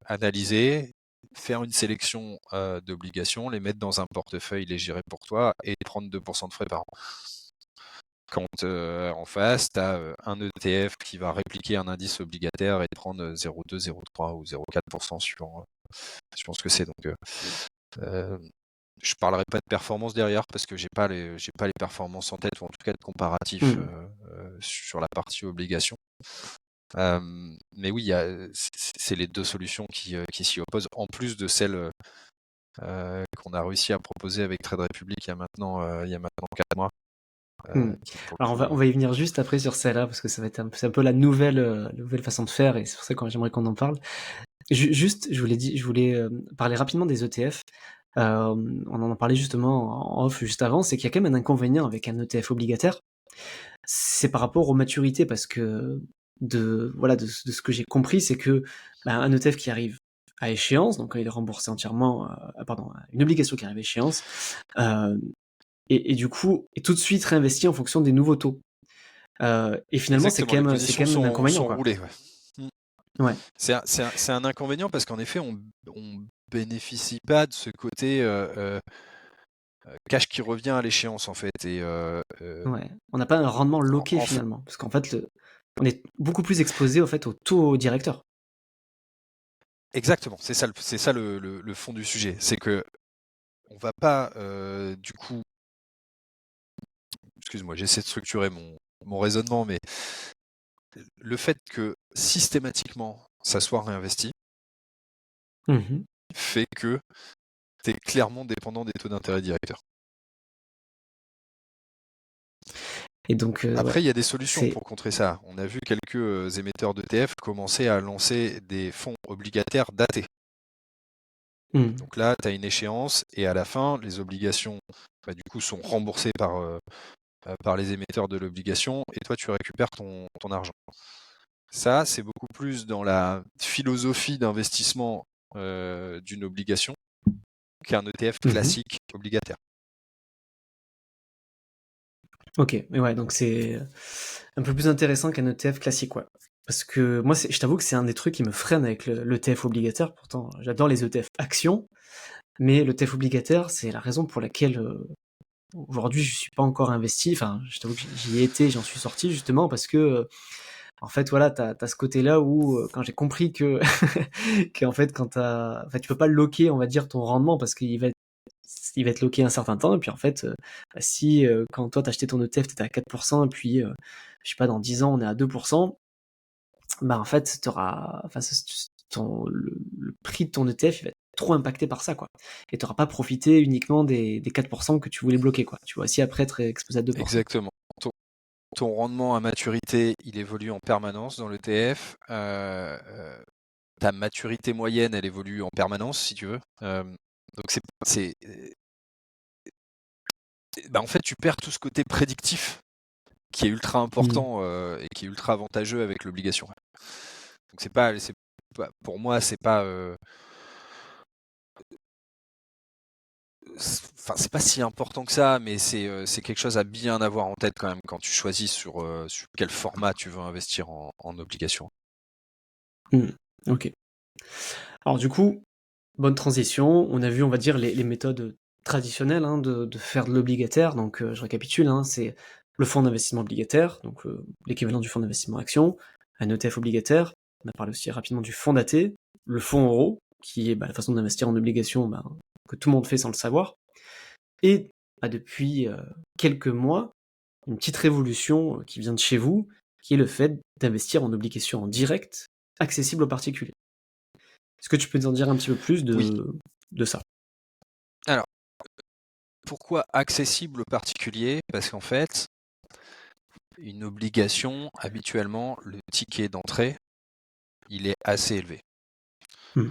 analyser, faire une sélection d'obligations, les mettre dans un portefeuille, les gérer pour toi et prendre 2% de frais par an. Quand en face, tu as un ETF qui va répliquer un indice obligataire et prendre 0,2, 0,3 ou 0,4% suivant ce que c'est. Donc, je parlerai pas de performance derrière parce que j'ai pas les performances en tête, ou en tout cas de comparatif sur la partie obligation. Mais oui, c'est les deux solutions qui s'y opposent, en plus de celle qu'on a réussi à proposer avec Trade Republic il y a maintenant 4 mois. Alors on va y venir juste après sur celle-là parce que ça va être c'est un peu la nouvelle façon de faire et c'est pour ça que j'aimerais qu'on en parle. Juste, je voulais parler rapidement des ETF. On en a parlé justement en off juste avant, c'est qu'il y a quand même un inconvénient avec un ETF obligataire. C'est par rapport aux maturités parce que de ce que j'ai compris, c'est que un ETF qui arrive à échéance, donc il est remboursé entièrement, une obligation qui arrive à échéance, et du coup est tout de suite réinvesti en fonction des nouveaux taux. Et finalement, c'est Exactement, quand les même positions un inconvénient, sont quoi. roulées. Ouais. Ouais. C'est un inconvénient parce qu'en effet, on bénéficie pas de ce côté cash qui revient à l'échéance en fait. Et, Ouais. On n'a pas un rendement loqué finalement, parce qu'en fait, on est beaucoup plus exposé au fait au taux directeur. Exactement, c'est ça le fond du sujet. C'est que on va pas du coup, excuse-moi, j'essaie de structurer mon raisonnement, mais le fait que systématiquement ça soit réinvesti fait que tu es clairement dépendant des taux d'intérêt directeurs. Et donc, Après, ouais, il y a des solutions c'est. pour contrer ça. On a vu quelques émetteurs d'ETF commencer à lancer des fonds obligataires datés. Donc là, tu as une échéance et à la fin, les obligations du coup sont remboursées par les émetteurs de l'obligation et toi, tu récupères ton argent. Ça, c'est beaucoup plus dans la philosophie d'investissement d'une obligation qu'un ETF classique obligataire. Ok, mais ouais, donc c'est un peu plus intéressant qu'un ETF classique, ouais. parce que moi, je t'avoue que c'est un des trucs qui me freine avec l'ETF obligataire. Pourtant, j'adore les ETF actions, mais l'ETF obligataire, c'est la raison pour laquelle aujourd'hui je suis pas encore investi. Enfin, je t'avoue que j'y ai été, j'en suis sorti justement parce que en fait, voilà, t'as ce côté-là où quand j'ai compris que qu'en fait, en fait, tu peux pas loquer, on va dire, ton rendement parce qu'il va être loqué un certain temps. Et puis en fait, bah, si quand toi t'as acheté ton ETF, t'étais à 4%, et puis je sais pas, dans 10 ans on est à 2%, bah en fait, enfin, le prix de ton ETF, il va être trop impacté par ça, quoi. Et t'auras pas profité uniquement des 4% que tu voulais bloquer, quoi. Tu vas aussi après être exposé à 2%. Exactement. Ton rendement à maturité, il évolue en permanence dans l'ETF. Ta maturité moyenne, elle évolue en permanence, si tu veux. Donc en fait, tu perds tout ce côté prédictif qui est ultra important et qui est ultra avantageux avec l'obligation. Donc pour moi, c'est pas c'est pas si important que ça, mais c'est quelque chose à bien avoir en tête quand même quand tu choisis sur quel format tu veux investir en obligation. Ok. Alors du coup, bonne transition. On a vu, on va dire, les méthodes traditionnelles de faire de l'obligataire. Donc je récapitule, c'est le fonds d'investissement obligataire, donc l'équivalent du fonds d'investissement action, un ETF obligataire. On a parlé aussi rapidement du fonds daté, le fonds euro, qui est la façon d'investir en obligation que tout le monde fait sans le savoir. Et depuis quelques mois, une petite révolution qui vient de chez vous, qui est le fait d'investir en obligations en direct, accessibles aux particuliers. Est-ce que tu peux nous en dire un petit peu plus Oui. de ça? Alors, pourquoi accessible aux particuliers? Parce qu'en fait, une obligation, habituellement, le ticket d'entrée, il est assez élevé.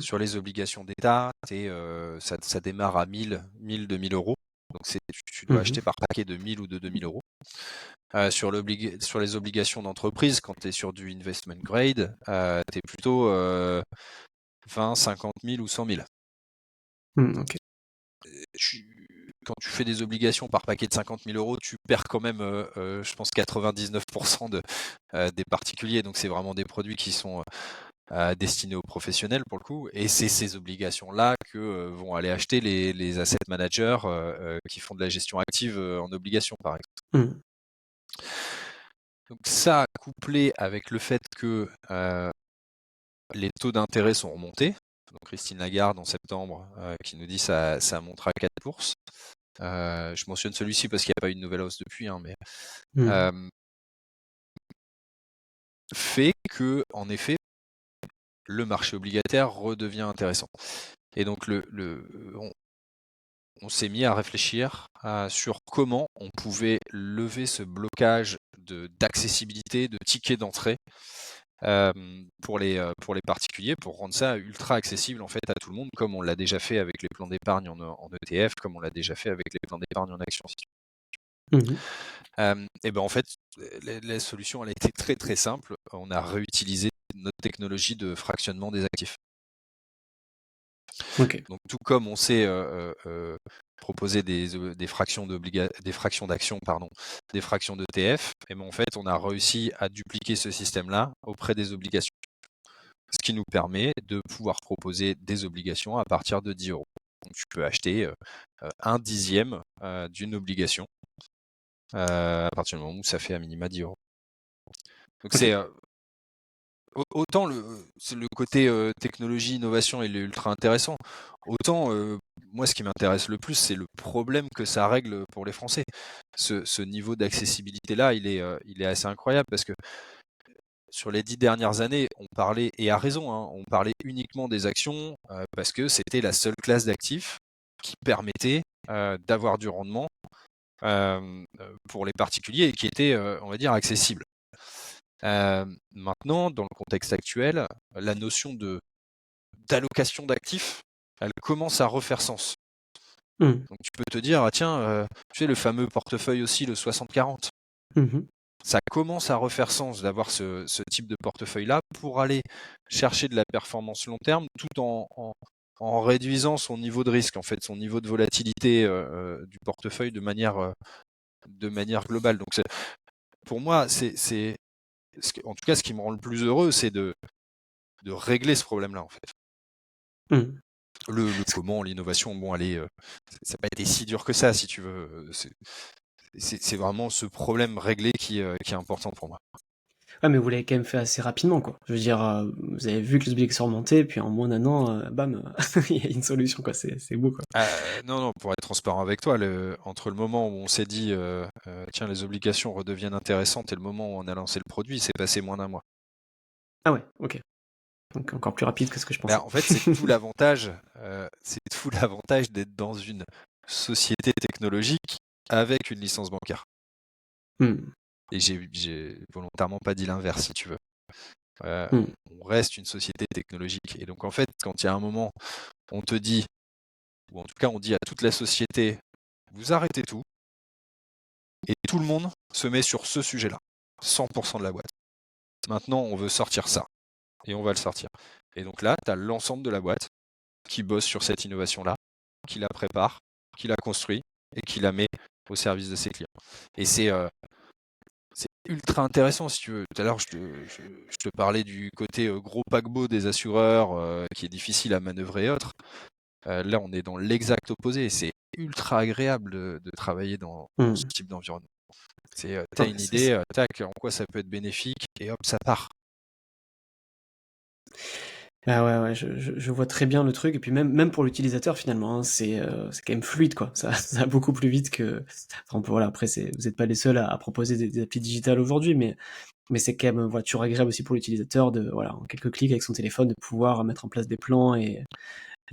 Sur les obligations d'État, ça démarre à 2 000 euros. Donc tu dois acheter par paquet de 1000 ou de 2000 euros. Sur les obligations d'entreprise, quand tu es sur du investment grade, tu es plutôt 20, 50 000 ou 100 000. Ok. Quand tu fais des obligations par paquet de 50 000 euros, tu perds quand même, je pense, 99% des particuliers. Donc c'est vraiment des produits qui sont destinés aux professionnels pour le coup. Et c'est ces obligations-là que vont aller acheter les asset managers qui font de la gestion active en obligation, par exemple. Donc ça, couplé avec le fait que les taux d'intérêt sont remontés. Donc Christine Lagarde en septembre qui nous dit ça montera à 4%. Je mentionne celui-ci parce qu'il n'y a pas eu de nouvelle hausse depuis, mais fait que, en effet, le marché obligataire redevient intéressant. Et donc on s'est mis à réfléchir sur comment on pouvait lever ce blocage d'accessibilité, de tickets d'entrée pour les particuliers, pour rendre ça ultra accessible en fait à tout le monde, comme on l'a déjà fait avec les plans d'épargne en ETF, comme on l'a déjà fait avec les plans d'épargne en actions. Et ben en fait, la solution elle a été très très simple. On a réutilisé notre technologie de fractionnement des actifs. Donc tout comme on sait proposer des fractions d'actions, des fractions d'ETF, et ben en fait on a réussi à dupliquer ce système-là auprès des obligations. Ce qui nous permet de pouvoir proposer des obligations à partir de 10 euros. Donc tu peux acheter 1/10 d'une obligation à partir du moment où ça fait à minima 10 euros. Donc c'est autant le côté technologie, innovation, il est ultra intéressant. Autant moi ce qui m'intéresse le plus, c'est le problème que ça règle pour les Français. Ce niveau d'accessibilité là, il est assez incroyable parce que sur les 10 dernières années, on parlait, et à raison, on parlait uniquement des actions parce que c'était la seule classe d'actifs qui permettait d'avoir du rendement pour les particuliers et qui était, on va dire, accessible. Maintenant, dans le contexte actuel, la notion d'allocation d'actifs, elle commence à refaire sens. Donc tu peux te dire, tiens, tu sais, le fameux portefeuille aussi, le 60-40. Ça commence à refaire sens d'avoir ce type de portefeuille-là pour aller chercher de la performance long terme tout en réduisant son niveau de risque, en fait, son niveau de volatilité du portefeuille de manière globale. Donc pour moi, c'est en tout cas, ce qui me rend le plus heureux, c'est de régler ce problème-là, en fait. Mmh. Le comment, l'innovation, bon, allez, ça n'a pas été si dur que ça, si tu veux. C'est vraiment ce problème réglé qui est important pour moi. Ouais, mais vous l'avez quand même fait assez rapidement, quoi. Je veux dire, vous avez vu que les obligations remontaient, puis en moins d'un an, bam, il y a une solution, quoi. C'est beau, quoi. Non, pour être transparent avec toi, entre le moment où on s'est dit, tiens, les obligations redeviennent intéressantes, et le moment où on a lancé le produit, c'est passé moins d'un mois. Ah ouais, ok. Donc encore plus rapide que ce que je pensais. En fait, c'est tout l'avantage d'être dans une société technologique avec une licence bancaire. Hmm. Et j'ai volontairement pas dit l'inverse, si tu veux. Hmm. On reste une société technologique. Et donc, en fait, quand il y a un moment, on te dit, ou en tout cas, on dit à toute la société, vous arrêtez tout, et tout le monde se met sur ce sujet-là, 100% de la boîte. Maintenant, on veut sortir ça, et on va le sortir. Et donc là, tu as l'ensemble de la boîte qui bosse sur cette innovation-là, qui la prépare, qui la construit, et qui la met au service de ses clients. Et c'est ultra intéressant, si tu veux. Tout à l'heure, je te parlais du côté gros paquebot des assureurs qui est difficile à manœuvrer et autres. Là, on est dans l'exact opposé. C'est ultra agréable de travailler dans ce type d'environnement. T'as une idée, tac, en quoi ça peut être bénéfique, et hop, ça part. Ah ouais, je vois très bien le truc, et puis même pour l'utilisateur finalement, hein, c'est quand même fluide, quoi. Ça va beaucoup plus vite que. Enfin, voilà, après, vous n'êtes pas les seuls à proposer des applis digitales aujourd'hui, mais c'est quand même toujours agréable aussi pour l'utilisateur de, voilà, en quelques clics avec son téléphone, de pouvoir mettre en place des plans et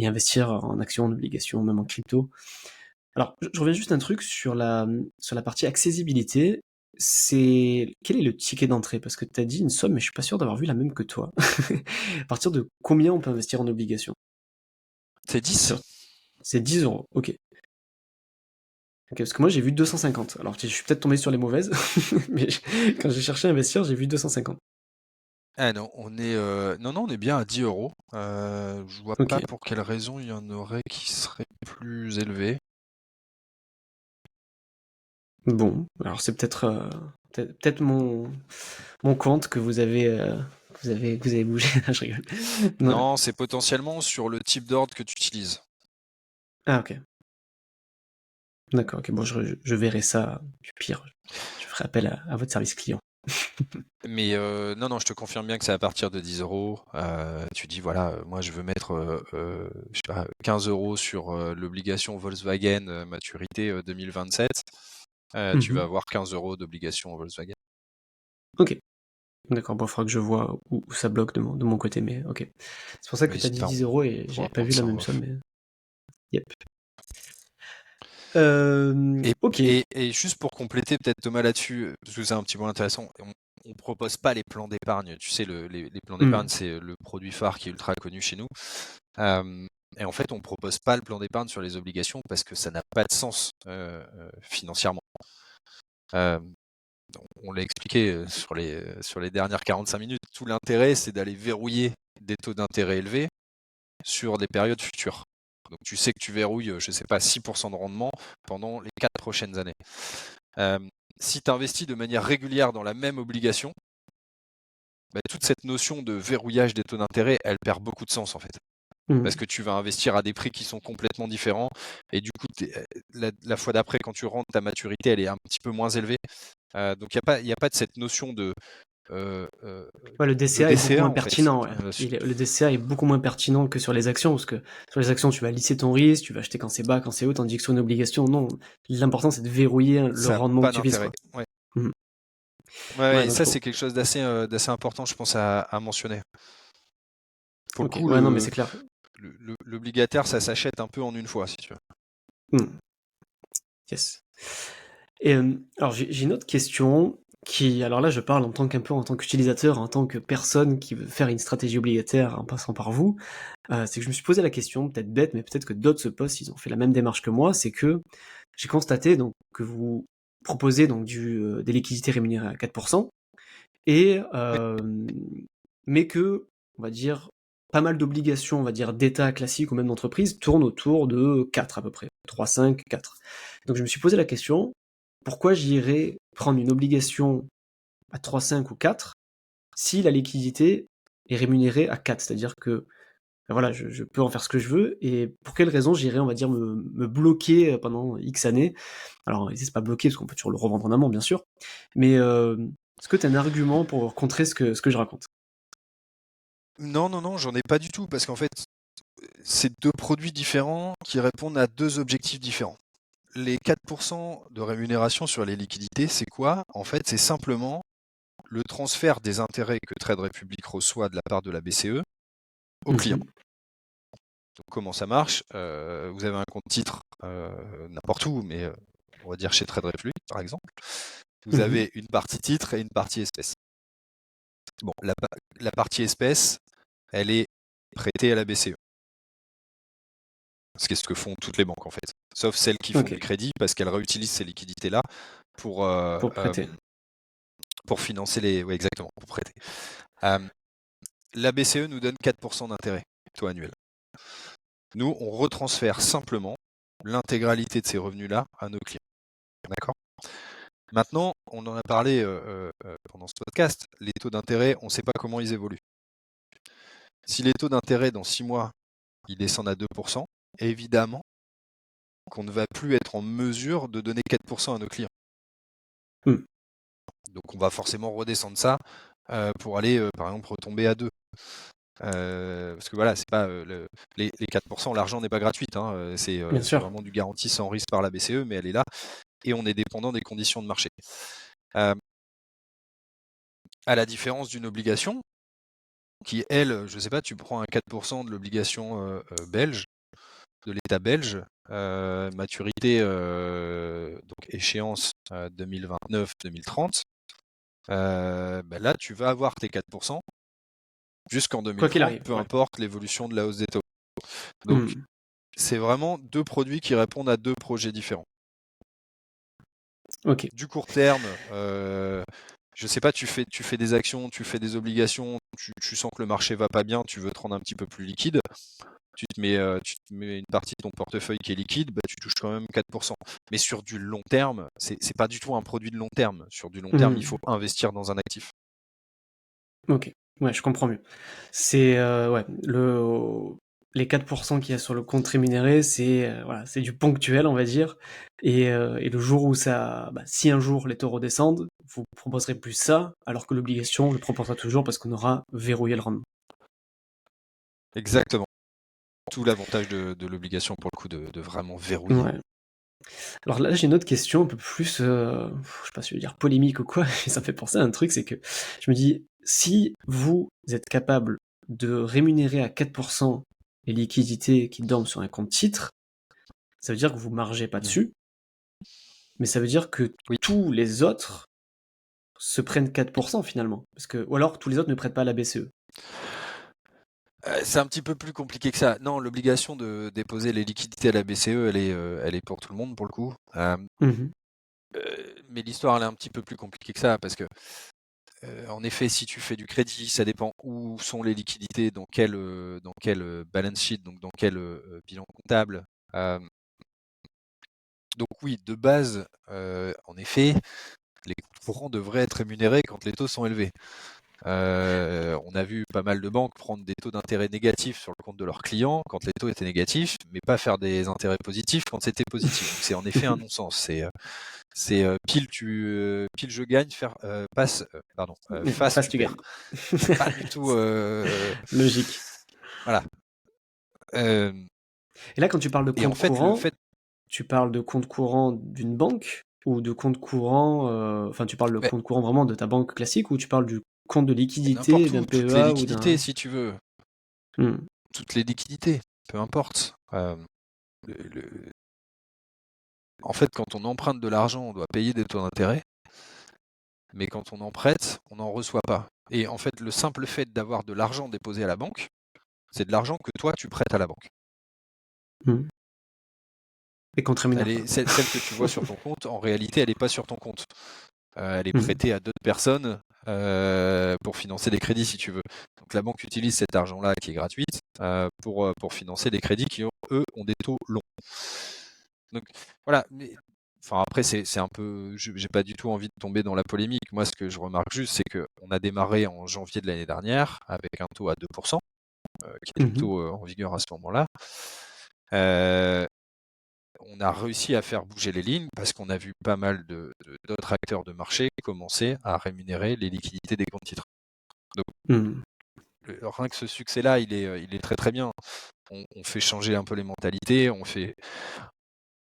investir en actions, en obligations, même en crypto. Alors, je reviens juste un truc sur la partie accessibilité. Quel est le ticket d'entrée? Parce que tu as dit une somme, mais je suis pas sûr d'avoir vu la même que toi. À partir de combien on peut investir en obligations? C'est 10. C'est 10 euros, ok. Ok, parce que moi j'ai vu 250. Alors je suis peut-être tombé sur les mauvaises, mais quand j'ai cherché à investir, j'ai vu 250. Ah non, on est bien à 10 euros. Je vois Ok. pas pour quelle raison il y en aurait qui seraient plus élevés. Bon, alors c'est peut-être mon compte que vous avez bougé. Je rigole. Ouais. Non, c'est potentiellement sur le type d'ordre que tu utilises. Ah ok. D'accord, ok, bon, je verrai ça. Puis pire, je ferai appel à votre service client. Mais non, je te confirme bien que c'est à partir de 10 euros. Tu dis, voilà, moi je veux mettre je sais pas, 15 euros sur l'obligation Volkswagen maturité 2027. Tu vas avoir 15 euros d'obligation Volkswagen. Ok, d'accord, bon, il faudra que je vois où ça bloque de mon côté, mais ok. C'est pour ça que tu as N'hésite dit pas, 10 on euros et pourra j'avais pas prendre vu la ça en même somme, off. mais. Yep. Et, Ok. et juste pour compléter peut-être Thomas là-dessus, parce que c'est un petit point intéressant, on propose pas les plans d'épargne. Tu sais, les plans d'épargne, c'est le produit phare qui est ultra connu chez nous. Et en fait, on propose pas le plan d'épargne sur les obligations parce que ça n'a pas de sens financièrement. On l'a expliqué sur les dernières 45 minutes. Tout l'intérêt, c'est d'aller verrouiller des taux d'intérêt élevés sur des périodes futures. Donc tu sais que tu verrouilles, je ne sais pas, 6% de rendement pendant les 4 prochaines années. Si tu investis de manière régulière dans la même obligation, toute cette notion de verrouillage des taux d'intérêt, elle perd beaucoup de sens en fait. Parce que tu vas investir à des prix qui sont complètement différents, et du coup, la fois d'après, quand tu rentres, ta maturité, elle est un petit peu moins élevée. Donc il n'y a pas de cette notion de Ouais, le de DCA est beaucoup DCA moins en fait. pertinent, ouais. Le DCA est beaucoup moins pertinent que sur les actions, parce que sur les actions, tu vas lisser ton risque, tu vas acheter quand c'est bas, quand c'est haut, tandis que sur une obligation, non. L'important, c'est de verrouiller le Ça n'a rendement pas que tu vises, d'intérêt. quoi. Ouais. Mhm. Ouais, Ouais, et donc ça, faut. c'est quelque chose d'assez important, je pense, à mentionner. Pour le Ok, coup, ouais, non, mais c'est clair. l'obligataire, ça s'achète un peu en une fois, si tu veux. Mhm. Yes. Et alors, j'ai une autre question qui, alors là, je parle en tant qu'utilisateur, en tant que personne qui veut faire une stratégie obligataire en passant par vous. C'est que je me suis posé la question, peut-être bête, mais peut-être que d'autres se posent, ils ont fait la même démarche que moi, c'est que j'ai constaté donc que vous proposez donc des liquidités rémunérées à 4%, et Oui. mais que, on va dire, pas mal d'obligations, on va dire, d'État classiques ou même d'entreprise tournent autour de 4 à peu près, 3, 5, 4. Donc je me suis posé la question, pourquoi j'irais prendre une obligation à 3, 5 ou 4 si la liquidité est rémunérée à 4, c'est-à-dire que voilà, je peux en faire ce que je veux, et pour quelle raison j'irais, on va dire, me bloquer pendant X années. Alors, c'est pas bloqué, parce qu'on peut toujours le revendre en amont, bien sûr, mais est-ce que tu as un argument pour contrer ce que je raconte? Non, non, non, j'en ai pas du tout, parce qu'en fait, c'est deux produits différents qui répondent à deux objectifs différents. Les 4% de rémunération sur les liquidités, c'est quoi? En fait, c'est simplement le transfert des intérêts que Trade Republic reçoit de la part de la BCE au client. Mhm. Donc, comment ça marche? Vous avez un compte titre n'importe où, mais on va dire chez Trade Republic, par exemple. Vous Mhm. avez une partie titre et une partie espèce. Bon, la partie espèce, elle est prêtée à la BCE. C'est ce que font toutes les banques en fait, sauf celles qui font Ok, du crédit parce qu'elles réutilisent ces liquidités-là pour, pour prêter. pour financer les... Oui, exactement, pour prêter. La BCE nous donne 4% d'intérêt, taux annuel. Nous, on retransfère simplement l'intégralité de ces revenus-là à nos clients. D'accord? Maintenant, on en a parlé pendant ce podcast, les taux d'intérêt, on ne sait pas comment ils évoluent. Si les taux d'intérêt dans 6 mois, ils descendent à 2%, évidemment qu'on ne va plus être en mesure de donner 4% à nos clients. Hmm. Donc on va forcément redescendre ça pour aller, par exemple, retomber à 2. Parce que voilà, c'est pas les 4%, l'argent n'est pas gratuit, hein, c'est Bien sûr. vraiment du garanti sans risque par la BCE, mais elle est là et on est dépendant des conditions de marché. À la différence d'une obligation, qui elle, je sais pas, tu prends un 4% de l'obligation belge, de l'État belge, maturité, donc échéance 2029-2030, là tu vas avoir tes 4% jusqu'en Quoi qu'il 2030, arrive, peu ouais. importe l'évolution de la hausse des taux. Donc Hmm. c'est vraiment deux produits qui répondent à deux projets différents. Ok. Du court terme, je sais pas, tu fais des actions, tu fais des obligations, tu sens que le marché va pas bien, tu veux te rendre un petit peu plus liquide, tu te mets une partie de ton portefeuille qui est liquide, tu touches quand même 4%. Mais sur du long terme, c'est pas du tout un produit de long terme. Sur du long terme, il faut Hmm. investir dans un actif. Ok. Ouais, je comprends mieux. C'est ouais, les 4% qu'il y a sur le compte rémunéré, c'est voilà, c'est du ponctuel, on va dire. Et le jour où si un jour les taux redescendent, vous proposerez plus ça, alors que l'obligation le proposera toujours parce qu'on aura verrouillé le rendement. Exactement. Tout l'avantage de l'obligation pour le coup de vraiment verrouiller. Ouais. Alors là, j'ai une autre question un peu plus, je sais pas si je veux dire polémique ou quoi, mais ça me fait penser à un truc, c'est que je me dis, si vous êtes capable de rémunérer à 4% les liquidités qui dorment sur un compte titre, ça veut dire que vous margez pas Mhm. dessus, mais ça veut dire que Oui. tous les autres se prennent 4% finalement. Ou alors tous les autres ne prêtent pas à la BCE. C'est un petit peu plus compliqué que ça. Non, l'obligation de déposer les liquidités à la BCE, elle est pour tout le monde pour le coup. Mhm. Mais l'histoire, elle est un petit peu plus compliquée que ça parce que, en effet, si tu fais du crédit, ça dépend où sont les liquidités, dans quel balance sheet, donc dans quel bilan comptable. Donc oui, de base, en effet, les comptes courants devraient être rémunérés quand les taux sont élevés. On a vu pas mal de banques prendre des taux d'intérêt négatifs sur le compte de leurs clients quand les taux étaient négatifs, mais pas faire des intérêts positifs quand c'était positif. Donc c'est en effet un non-sens. Pile je gagne, face Face tu tu perds. gagnes. C'est pas du tout Logique. voilà. Euh, Et là, quand tu parles de et en compte fait, le courant, fait, tu parles de compte courant d'une banque ou de compte courant, enfin tu parles de ben, compte courant vraiment de ta banque classique ou tu parles du compte de liquidité n'importe d'un où, toutes les PEA ou liquidités, d'un... si tu veux, Hmm. toutes les liquidités, peu importe. Le- le- En fait, quand on emprunte de l'argent, on doit payer des taux d'intérêt, mais quand on en prête, on n'en reçoit pas. Et en fait, le simple fait d'avoir de l'argent déposé à la banque, c'est de l'argent que toi, tu prêtes à la banque. Hmm. Et qu'on te rémunère pas. Celle que tu vois sur ton compte, en réalité, elle n'est pas sur ton compte. Elle est Hmm. prêtée à d'autres personnes pour financer des crédits, si tu veux. Donc la banque utilise cet argent-là qui est gratuit pour financer des crédits qui, eux, ont des taux longs. Donc voilà, mais Enfin, après, c'est un peu, j'ai pas du tout envie de tomber dans la polémique. Moi, ce que je remarque juste, c'est qu'on a démarré en janvier de l'année dernière avec un taux à 2%, qui était le Mhm. taux en vigueur à ce moment-là. On a réussi à faire bouger les lignes parce qu'on a vu pas mal d'autres acteurs de marché commencer à rémunérer les liquidités des comptes titres. Donc, Mhm. rien que ce succès-là, il est très très bien. On fait changer un peu les mentalités, on fait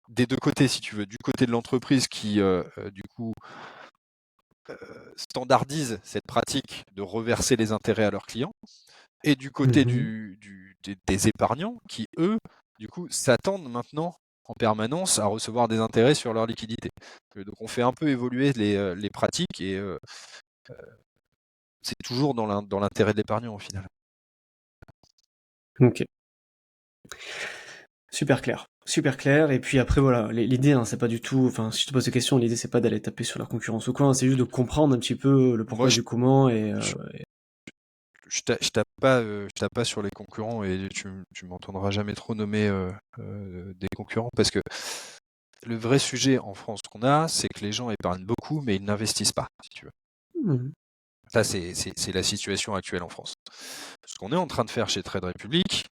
des deux côtés, si tu veux, du côté de l'entreprise qui, du coup, standardise cette pratique de reverser les intérêts à leurs clients, et du côté Mhm. des épargnants qui, eux, du coup, s'attendent maintenant en permanence à recevoir des intérêts sur leur liquidité. Donc on fait un peu évoluer les pratiques, et c'est toujours dans l'intérêt de l'épargnant au final. Ok. Super clair. Super clair. Et puis après, voilà, l'idée, hein, c'est pas du tout. Enfin, si je te pose des questions, l'idée, c'est pas d'aller taper sur la concurrence ou quoi. Hein, c'est juste de comprendre un petit peu le Moi, pourquoi du comment. Et je, je tape pas sur les concurrents, et tu m'entendras jamais trop nommer des concurrents, parce que le vrai sujet en France qu'on a, c'est que les gens épargnent beaucoup, mais ils n'investissent pas, si tu veux. Mhm. Ça, c'est la situation actuelle en France. Ce qu'on est en train de faire chez Trade Republic,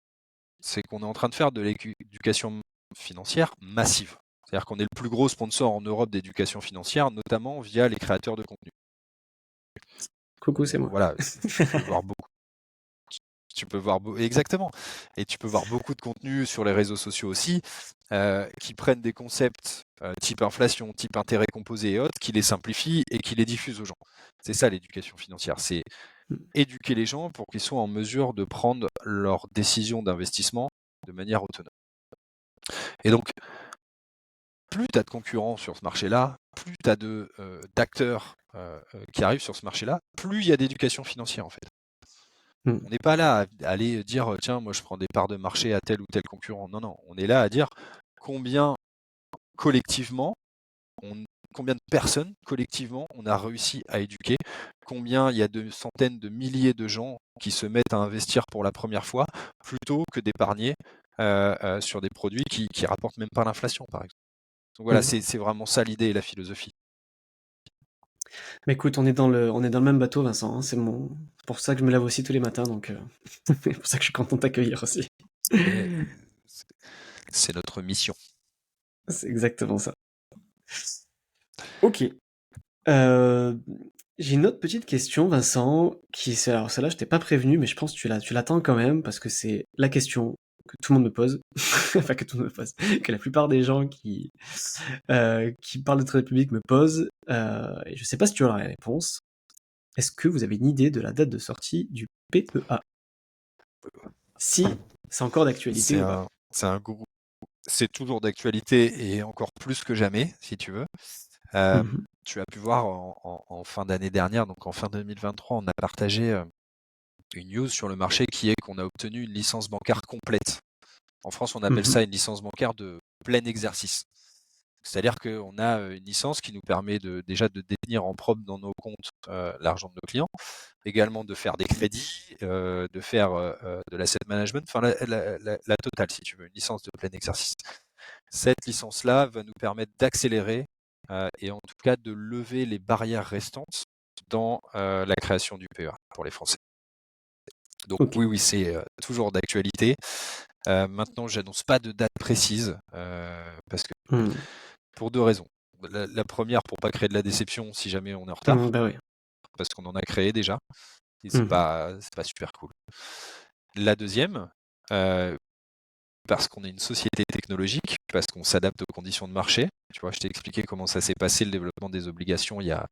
c'est qu'on est en train de faire de l'éducation financière massive. C'est-à-dire qu'on est le plus gros sponsor en Europe d'éducation financière, notamment via les créateurs de contenu. Coucou, c'est moi. Voilà, tu peux voir beaucoup. Tu peux voir exactement, et tu peux voir beaucoup de contenus sur les réseaux sociaux aussi, qui prennent des concepts type inflation, type intérêt composé et autres, qui les simplifient et qui les diffusent aux gens. C'est ça l'éducation financière, c'est éduquer les gens pour qu'ils soient en mesure de prendre leurs décisions d'investissement de manière autonome. Et donc, plus tu as de concurrents sur ce marché-là, plus tu as d'acteurs qui arrivent sur ce marché-là, plus il y a d'éducation financière en fait. Mhm. On n'est pas là à aller dire tiens, moi je prends des parts de marché à tel ou tel concurrent. Non, non, on est là à dire combien collectivement, combien de personnes collectivement on a réussi à éduquer, combien il y a de centaines de milliers de gens qui se mettent à investir pour la première fois plutôt que d'épargner sur des produits qui rapportent même pas l'inflation par exemple. Donc voilà, Mhm. c'est vraiment ça l'idée et la philosophie. Mais écoute, on est dans le même bateau, Vincent. Hein, c'est pour ça que je me lève aussi tous les matins. Donc, c'est pour ça que je suis content de t'accueillir aussi. Et c'est notre mission. C'est exactement ça. Ok. Euh, j'ai une autre petite question, Vincent, alors celle-là, je t'ai pas prévenu, mais je pense que tu l'attends quand même, parce que c'est la question que tout le monde me pose, enfin que tout le monde me pose, que la plupart des gens qui parlent de Trade Republic me posent, et je sais pas si tu auras la réponse. Est-ce que vous avez une idée de la date de sortie du PEA? Si c'est encore d'actualité C'est ou pas? un, c'est un groupe, c'est toujours d'actualité, et encore plus que jamais, si tu veux. Mhm. Tu as pu voir en fin d'année dernière, donc en fin 2023, on a partagé une news sur le marché qui est qu'on a obtenu une licence bancaire complète. En France, on appelle Mhm. ça une licence bancaire de plein exercice. C'est-à-dire qu'on a une licence qui nous permet déjà de détenir en propre dans nos comptes l'argent de nos clients, également de faire des crédits, de faire de l'asset management, enfin la totale si tu veux, une licence de plein exercice. Cette licence-là va nous permettre d'accélérer et en tout cas de lever les barrières restantes dans la création du PEA pour les Français. Donc Ok. oui, oui, c'est toujours d'actualité. Maintenant, j'annonce pas de date précise parce que Mhm. pour deux raisons. La première, pour pas créer de la déception si jamais on est en retard, Bah oui. parce qu'on en a créé déjà et Mhm. c'est pas super cool. La deuxième, euh, parce qu'on est une société technologique, parce qu'on s'adapte aux conditions de marché. Tu vois, je t'ai expliqué comment ça s'est passé le développement des obligations il y a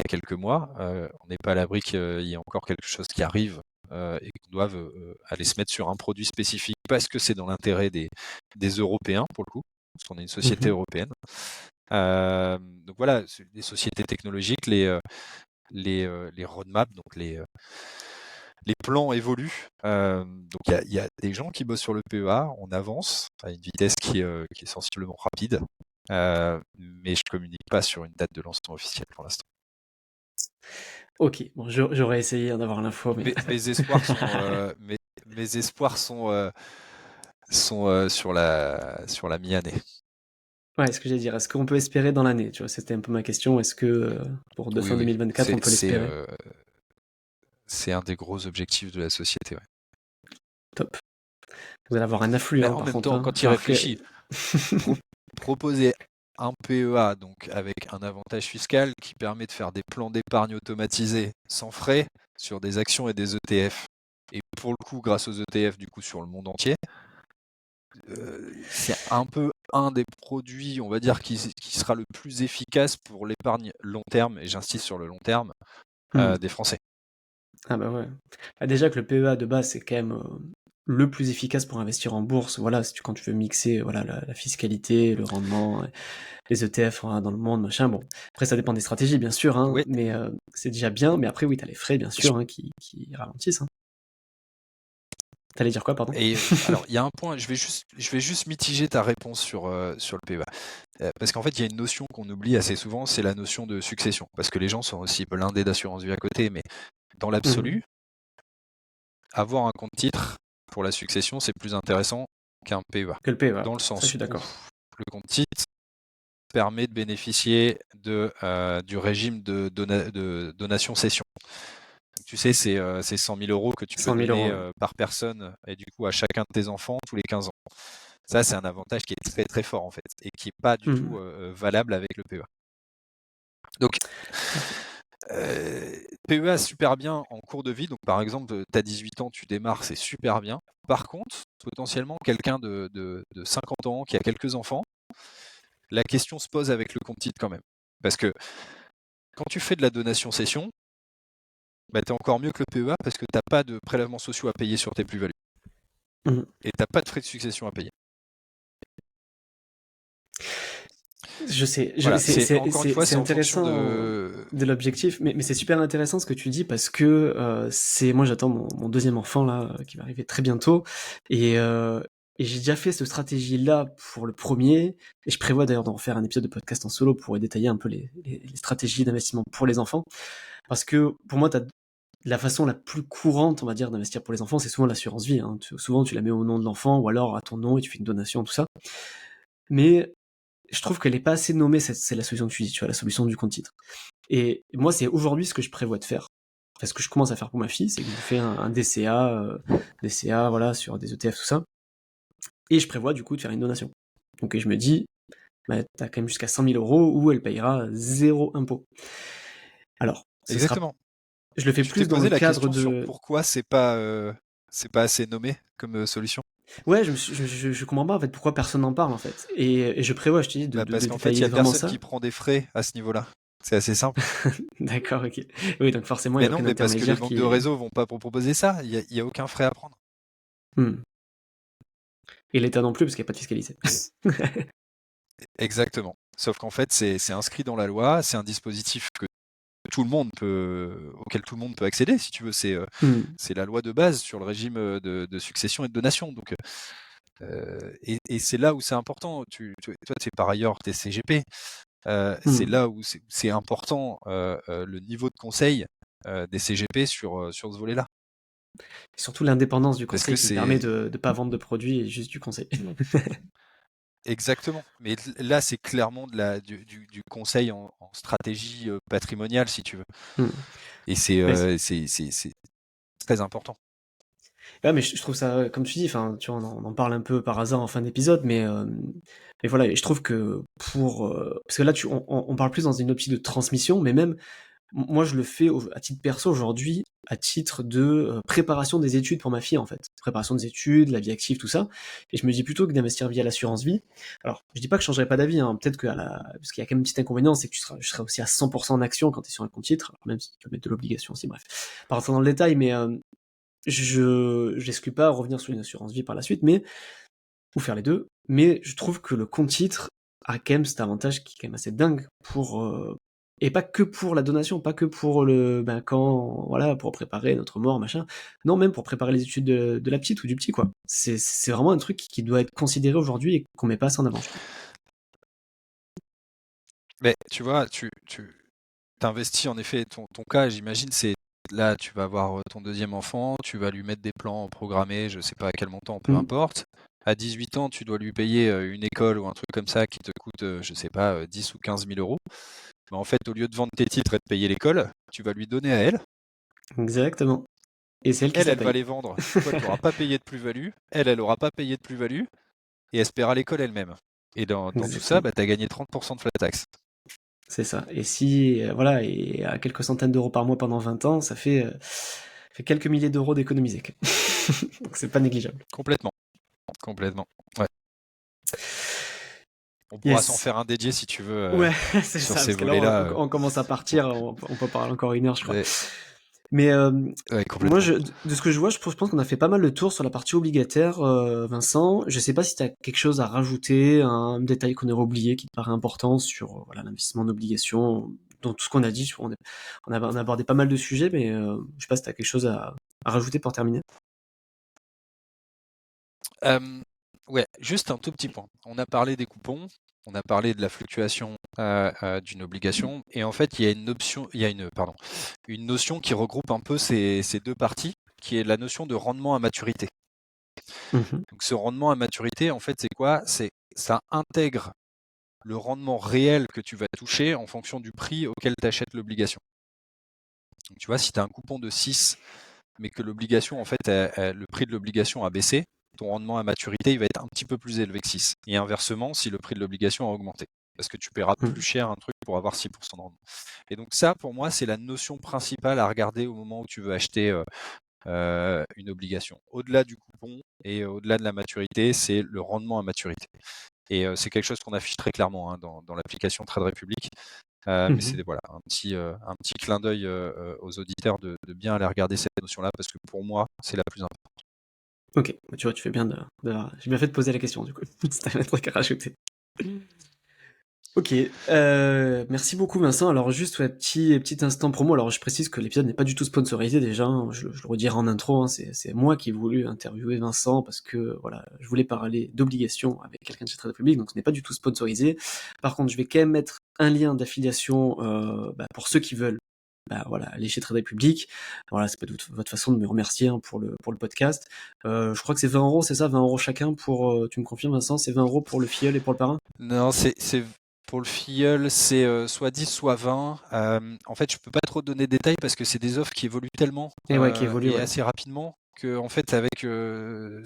quelques mois. On n'est pas à l'abri qu'il y ait encore quelque chose qui arrive et qu'on doive aller se mettre sur un produit spécifique parce que c'est dans l'intérêt des Européens pour le coup, parce qu'on est une société Mhm. européenne. Donc voilà, les sociétés technologiques, les roadmaps, donc les plans évoluent. Donc il y a des gens qui bossent sur le PEA, on avance à une vitesse qui est sensiblement rapide, mais je communique pas sur une date de lancement officielle pour l'instant. Ok. Bon, j'aurais essayé d'avoir l'info, mais Mes espoirs sont, mes espoirs sont sur la mi-année. Ouais, ce que j'allais dire. Est-ce qu'on peut espérer dans l'année? Tu vois, c'était un peu ma question. Est-ce que pour de Oui, fin oui, 2024, on peut l'espérer? c'est un des gros objectifs de la société. Ouais. Top. Vous allez avoir un afflux, Mais hein, en par même contre. temps, Hein. quand il Falloir que... réfléchit, pro- proposer un PEA, donc avec un avantage fiscal qui permet de faire des plans d'épargne automatisés sans frais sur des actions et des ETF, et pour le coup, grâce aux ETF, du coup, sur le monde entier, c'est un peu un des produits, on va dire, qui sera le plus efficace pour l'épargne long terme, et j'insiste sur le long terme, des Français. Ah bah ouais. Bah déjà que le PEA de base, c'est quand même le plus efficace pour investir en bourse. Voilà, quand tu veux mixer voilà, la fiscalité, le rendement, les ETF hein, dans le monde, machin. Bon, après, ça dépend des stratégies, bien sûr, hein, Oui. mais c'est déjà bien. Mais après, oui, t'as les frais, bien sûr, hein, qui ralentissent. Hein. T'allais dire quoi, pardon? Et alors, il y a un point, je vais juste mitiger ta réponse sur le PEA. Parce qu'en fait, il y a une notion qu'on oublie assez souvent, c'est la notion de succession. Parce que les gens sont aussi blindés d'assurance vie à côté, mais dans l'absolu, avoir un compte titre pour la succession, c'est plus intéressant qu'un PEA. Que le PEA, Dans le ça, je sens suis où d'accord. le compte titre permet de bénéficier du régime de donation-cession. Tu sais, c'est 100 000 euros que tu peux 100 000 donner euros. Ouais. par personne, et du coup à chacun de tes enfants tous les 15 ans. Ça, c'est un avantage qui est très très fort en fait, et qui n'est pas du tout valable avec le PEA. Donc, PEA super bien en cours de vie. Donc, par exemple, tu as 18 ans, tu démarres, c'est super bien. Par contre, potentiellement, quelqu'un de 50 ans qui a quelques enfants, la question se pose avec le compte titre quand même. Parce que quand tu fais de la donation-cession, bah, tu es encore mieux que le PEA parce que tu n'as pas de prélèvements sociaux à payer sur tes plus-values. Et tu n'as pas de frais de succession à payer. Je sais, Voilà, encore une fois, c'est c'est en fonction intéressant de. de l'objectif, mais c'est super intéressant ce que tu dis parce que moi j'attends mon deuxième enfant là qui va arriver très bientôt et j'ai déjà fait cette stratégie là pour le premier et je prévois d'ailleurs d'en faire un épisode de podcast en solo pour détailler un peu les stratégies d'investissement pour les enfants parce que pour moi la façon la plus courante on va dire d'investir pour les enfants c'est souvent l'assurance vie. Hein. Souvent tu la mets au nom de l'enfant ou alors à ton nom et tu fais une donation tout ça, mais je trouve qu'elle est pas assez nommée, c'est la solution que tu dis, tu vois, la solution du compte titre. Et moi, c'est aujourd'hui ce que je prévois de faire. Enfin, ce que je commence à faire pour ma fille, c'est que je lui fais un DCA, voilà, sur des ETF, tout ça. Et je prévois du coup de faire une donation. Donc je me dis, bah, t'as quand même jusqu'à 100 000 euros où elle payera zéro impôt. Alors, Exactement. je le fais Tu t'es plus dans posé le la cadre question sur de... pourquoi c'est pas assez nommé comme solution? Ouais, je comprends pas en fait pourquoi personne n'en parle en fait. Et je prévois, je te dis, Bah parce de qu'en fait, il y détailler a vraiment personne ça. qui prend des frais à ce niveau-là. C'est assez simple. D'accord, ok. Oui, donc forcément, il n'y Mais a non, aucun mais parce que les intermédiaire banques de qui... réseau vont pas proposer ça. Il y a aucun frais à prendre. Hmm. Et l'État non plus, parce qu'il n'y a pas de fiscalité. Exactement. Sauf qu'en fait, c'est inscrit dans la loi. C'est un dispositif auquel tout le monde peut accéder, si tu veux. C'est la loi de base sur le régime de succession et de donation. Donc, et c'est là où c'est important. Toi, tu es par ailleurs t'es CGP. C'est là où c'est important le niveau de conseil des CGP sur ce volet-là. Surtout l'indépendance du Parce que conseil qui me permet c'est de ne pas vendre de produits et juste du conseil. exactement. Mais là, c'est clairement du conseil en stratégie patrimoniale, si tu veux. Et Ouais, c'est très important. ouais, mais je trouve ça, comme tu dis, enfin, tu vois, on en parle un peu par hasard en fin d'épisode, mais voilà, et je trouve que parce que là, on parle plus dans une optique de transmission, mais même moi, je le fais à titre perso aujourd'hui, à titre de préparation des études pour ma fille, en fait. Préparation des études, la vie active, tout ça. Et je me dis plutôt que d'investir via l'assurance vie. Alors, je dis pas que je changerai pas d'avis, hein. Peut-être parce qu'il y a quand même un petit inconvénient, c'est que je serai aussi à 100% en action quand tu es sur un compte titre, alors même si tu peux mettre de l'obligation aussi, bref. Pas rentrer dans le détail, mais j'exclus pas revenir sur une assurance vie par la suite, ou faire les deux. Mais je trouve que le compte titre a quand même cet avantage qui est quand même assez dingue et pas que pour la donation, pas que pour voilà, pour préparer notre mort, machin. Non, même pour préparer les études de la petite ou du petit, quoi. C'est vraiment un truc qui doit être considéré aujourd'hui et qu'on met pas assez en avant, je trouve. Mais tu vois, tu t'investis en effet, ton cas, j'imagine, c'est là, tu vas avoir ton deuxième enfant, tu vas lui mettre des plans programmés, je sais pas à quel montant, peu Mm. importe. à 18 ans, tu dois lui payer une école ou un truc comme ça qui te coûte, je sais pas, 10 ou 15 000 euros. Mais en fait, au lieu de vendre tes titres et de payer l'école, tu vas lui donner à elle. Exactement. Et c'est elle qui se la Elle va paye. les vendre. Toi, tu n'auras pas payé de plus-value. Elle n'aura pas payé de plus-value. Et elle se paiera l'école elle-même. Et dans tout ça, Exactement. tu as gagné 30% de flat tax. C'est ça. Et si, voilà, et à quelques centaines d'euros par mois pendant 20 ans, ça fait quelques milliers d'euros d'économisés. Donc c'est pas négligeable. Complètement. Complètement. Ouais. On pourra s'en Yes. faire un dédié si tu veux Ouais, c'est sur ça, ces parce que là, volets-là. on commence à partir, on peut parler encore 1 heure, je crois. Ouais, Mais ouais, moi, complètement. de ce que je vois, je pense qu'on a fait pas mal le tour sur la partie obligataire, Vincent. Je sais pas si tu as quelque chose à rajouter, un détail qu'on aurait oublié qui te paraît important sur voilà, l'investissement en obligations. Dans tout ce qu'on a dit, on a abordé pas mal de sujets, mais je sais pas si tu as quelque chose à rajouter pour terminer. Ouais, juste un tout petit point. On a parlé des coupons, on a parlé de la fluctuation d'une obligation, et en fait, il y a une notion qui regroupe un peu ces deux parties, qui est la notion de rendement à maturité. Mhm. Donc, ce rendement à maturité, en fait, c'est quoi? Ça intègre le rendement réel que tu vas toucher en fonction du prix auquel tu achètes l'obligation. Donc, tu vois, si tu as un coupon de 6, mais que l'obligation, en fait, le prix de l'obligation a baissé, ton rendement à maturité, il va être un petit peu plus élevé que 6. Et inversement, si le prix de l'obligation a augmenté. Parce que tu paieras plus Mhm. cher un truc pour avoir 6% de rendement. Et donc ça, pour moi, c'est la notion principale à regarder au moment où tu veux acheter une obligation. Au-delà du coupon et au-delà de la maturité, c'est le rendement à maturité. Et c'est quelque chose qu'on affiche très clairement dans l'application Trade Republic. Mais c'est Mhm. voilà, un petit clin d'œil aux auditeurs de bien aller regarder cette notion-là, parce que pour moi, c'est la plus importante. Ok, tu vois, tu fais bien j'ai bien fait de poser la question, du coup. C'était un truc à rajouter. Ok, merci beaucoup Vincent. Alors juste petit instant promo. Alors je précise que l'épisode n'est pas du tout sponsorisé déjà, hein. Je le redirai en intro, hein. C'est moi qui ai voulu interviewer Vincent parce que voilà, je voulais parler d'obligations avec quelqu'un de chez Trade Republic, donc ce n'est pas du tout sponsorisé. Par contre, je vais quand même mettre un lien d'affiliation pour ceux qui veulent. Bah voilà, aller chez Trade Republic. Voilà, c'est pas votre façon de me remercier, hein, pour le podcast. Je crois que c'est 20 euros, c'est ça, 20 euros chacun pour. Tu me confirmes Vincent, c'est 20 euros pour le filleul et pour le parrain. Non, c'est pour le filleul, c'est soit 10, soit 20. En fait, je peux pas trop te donner de détails parce que c'est des offres qui évoluent tellement Et ouais, qui évolue, et ouais. assez rapidement que, en fait, avec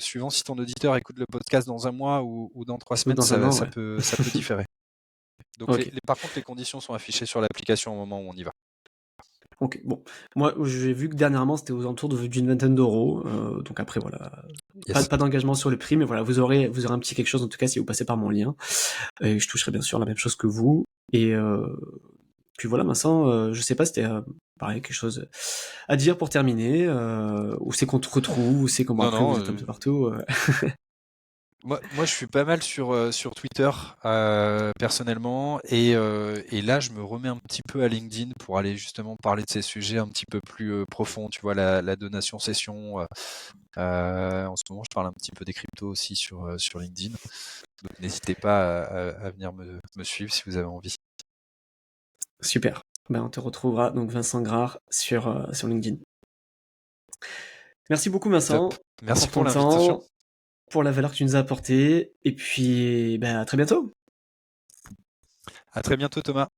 suivant si ton auditeur écoute le podcast dans un mois ou dans 3 Ou semaines, dans un an, ouais. ça peut différer. Donc, Ok. par contre, les conditions sont affichées sur l'application au moment où on y va. Ok, bon. Moi, j'ai vu que dernièrement, c'était aux alentours d'une vingtaine d'euros. Donc après, voilà. Yes. Pas d'engagement sur le prix, mais voilà, vous aurez un petit quelque chose, en tout cas, si vous passez par mon lien. Et je toucherai bien sûr la même chose que vous. Et puis voilà, Vincent, je sais pas si c'était, pareil, quelque chose à dire pour terminer. Où c'est qu'on te retrouve, où c'est comment Non, après vous non. êtes un peu partout. Moi, je suis pas mal sur Twitter personnellement, et là, je me remets un petit peu à LinkedIn pour aller justement parler de ces sujets un petit peu plus profonds. Tu vois, la donation session. En ce moment, je parle un petit peu des cryptos aussi sur LinkedIn. Donc, n'hésitez pas à venir me suivre si vous avez envie. Super. Ben, on te retrouvera, donc Vincent Grard, sur LinkedIn. Merci beaucoup, Top. Vincent, Merci pour pour ton l'invitation. temps, pour la valeur que tu nous as apportée. Et puis, ben, à très bientôt. À très bientôt, Thomas.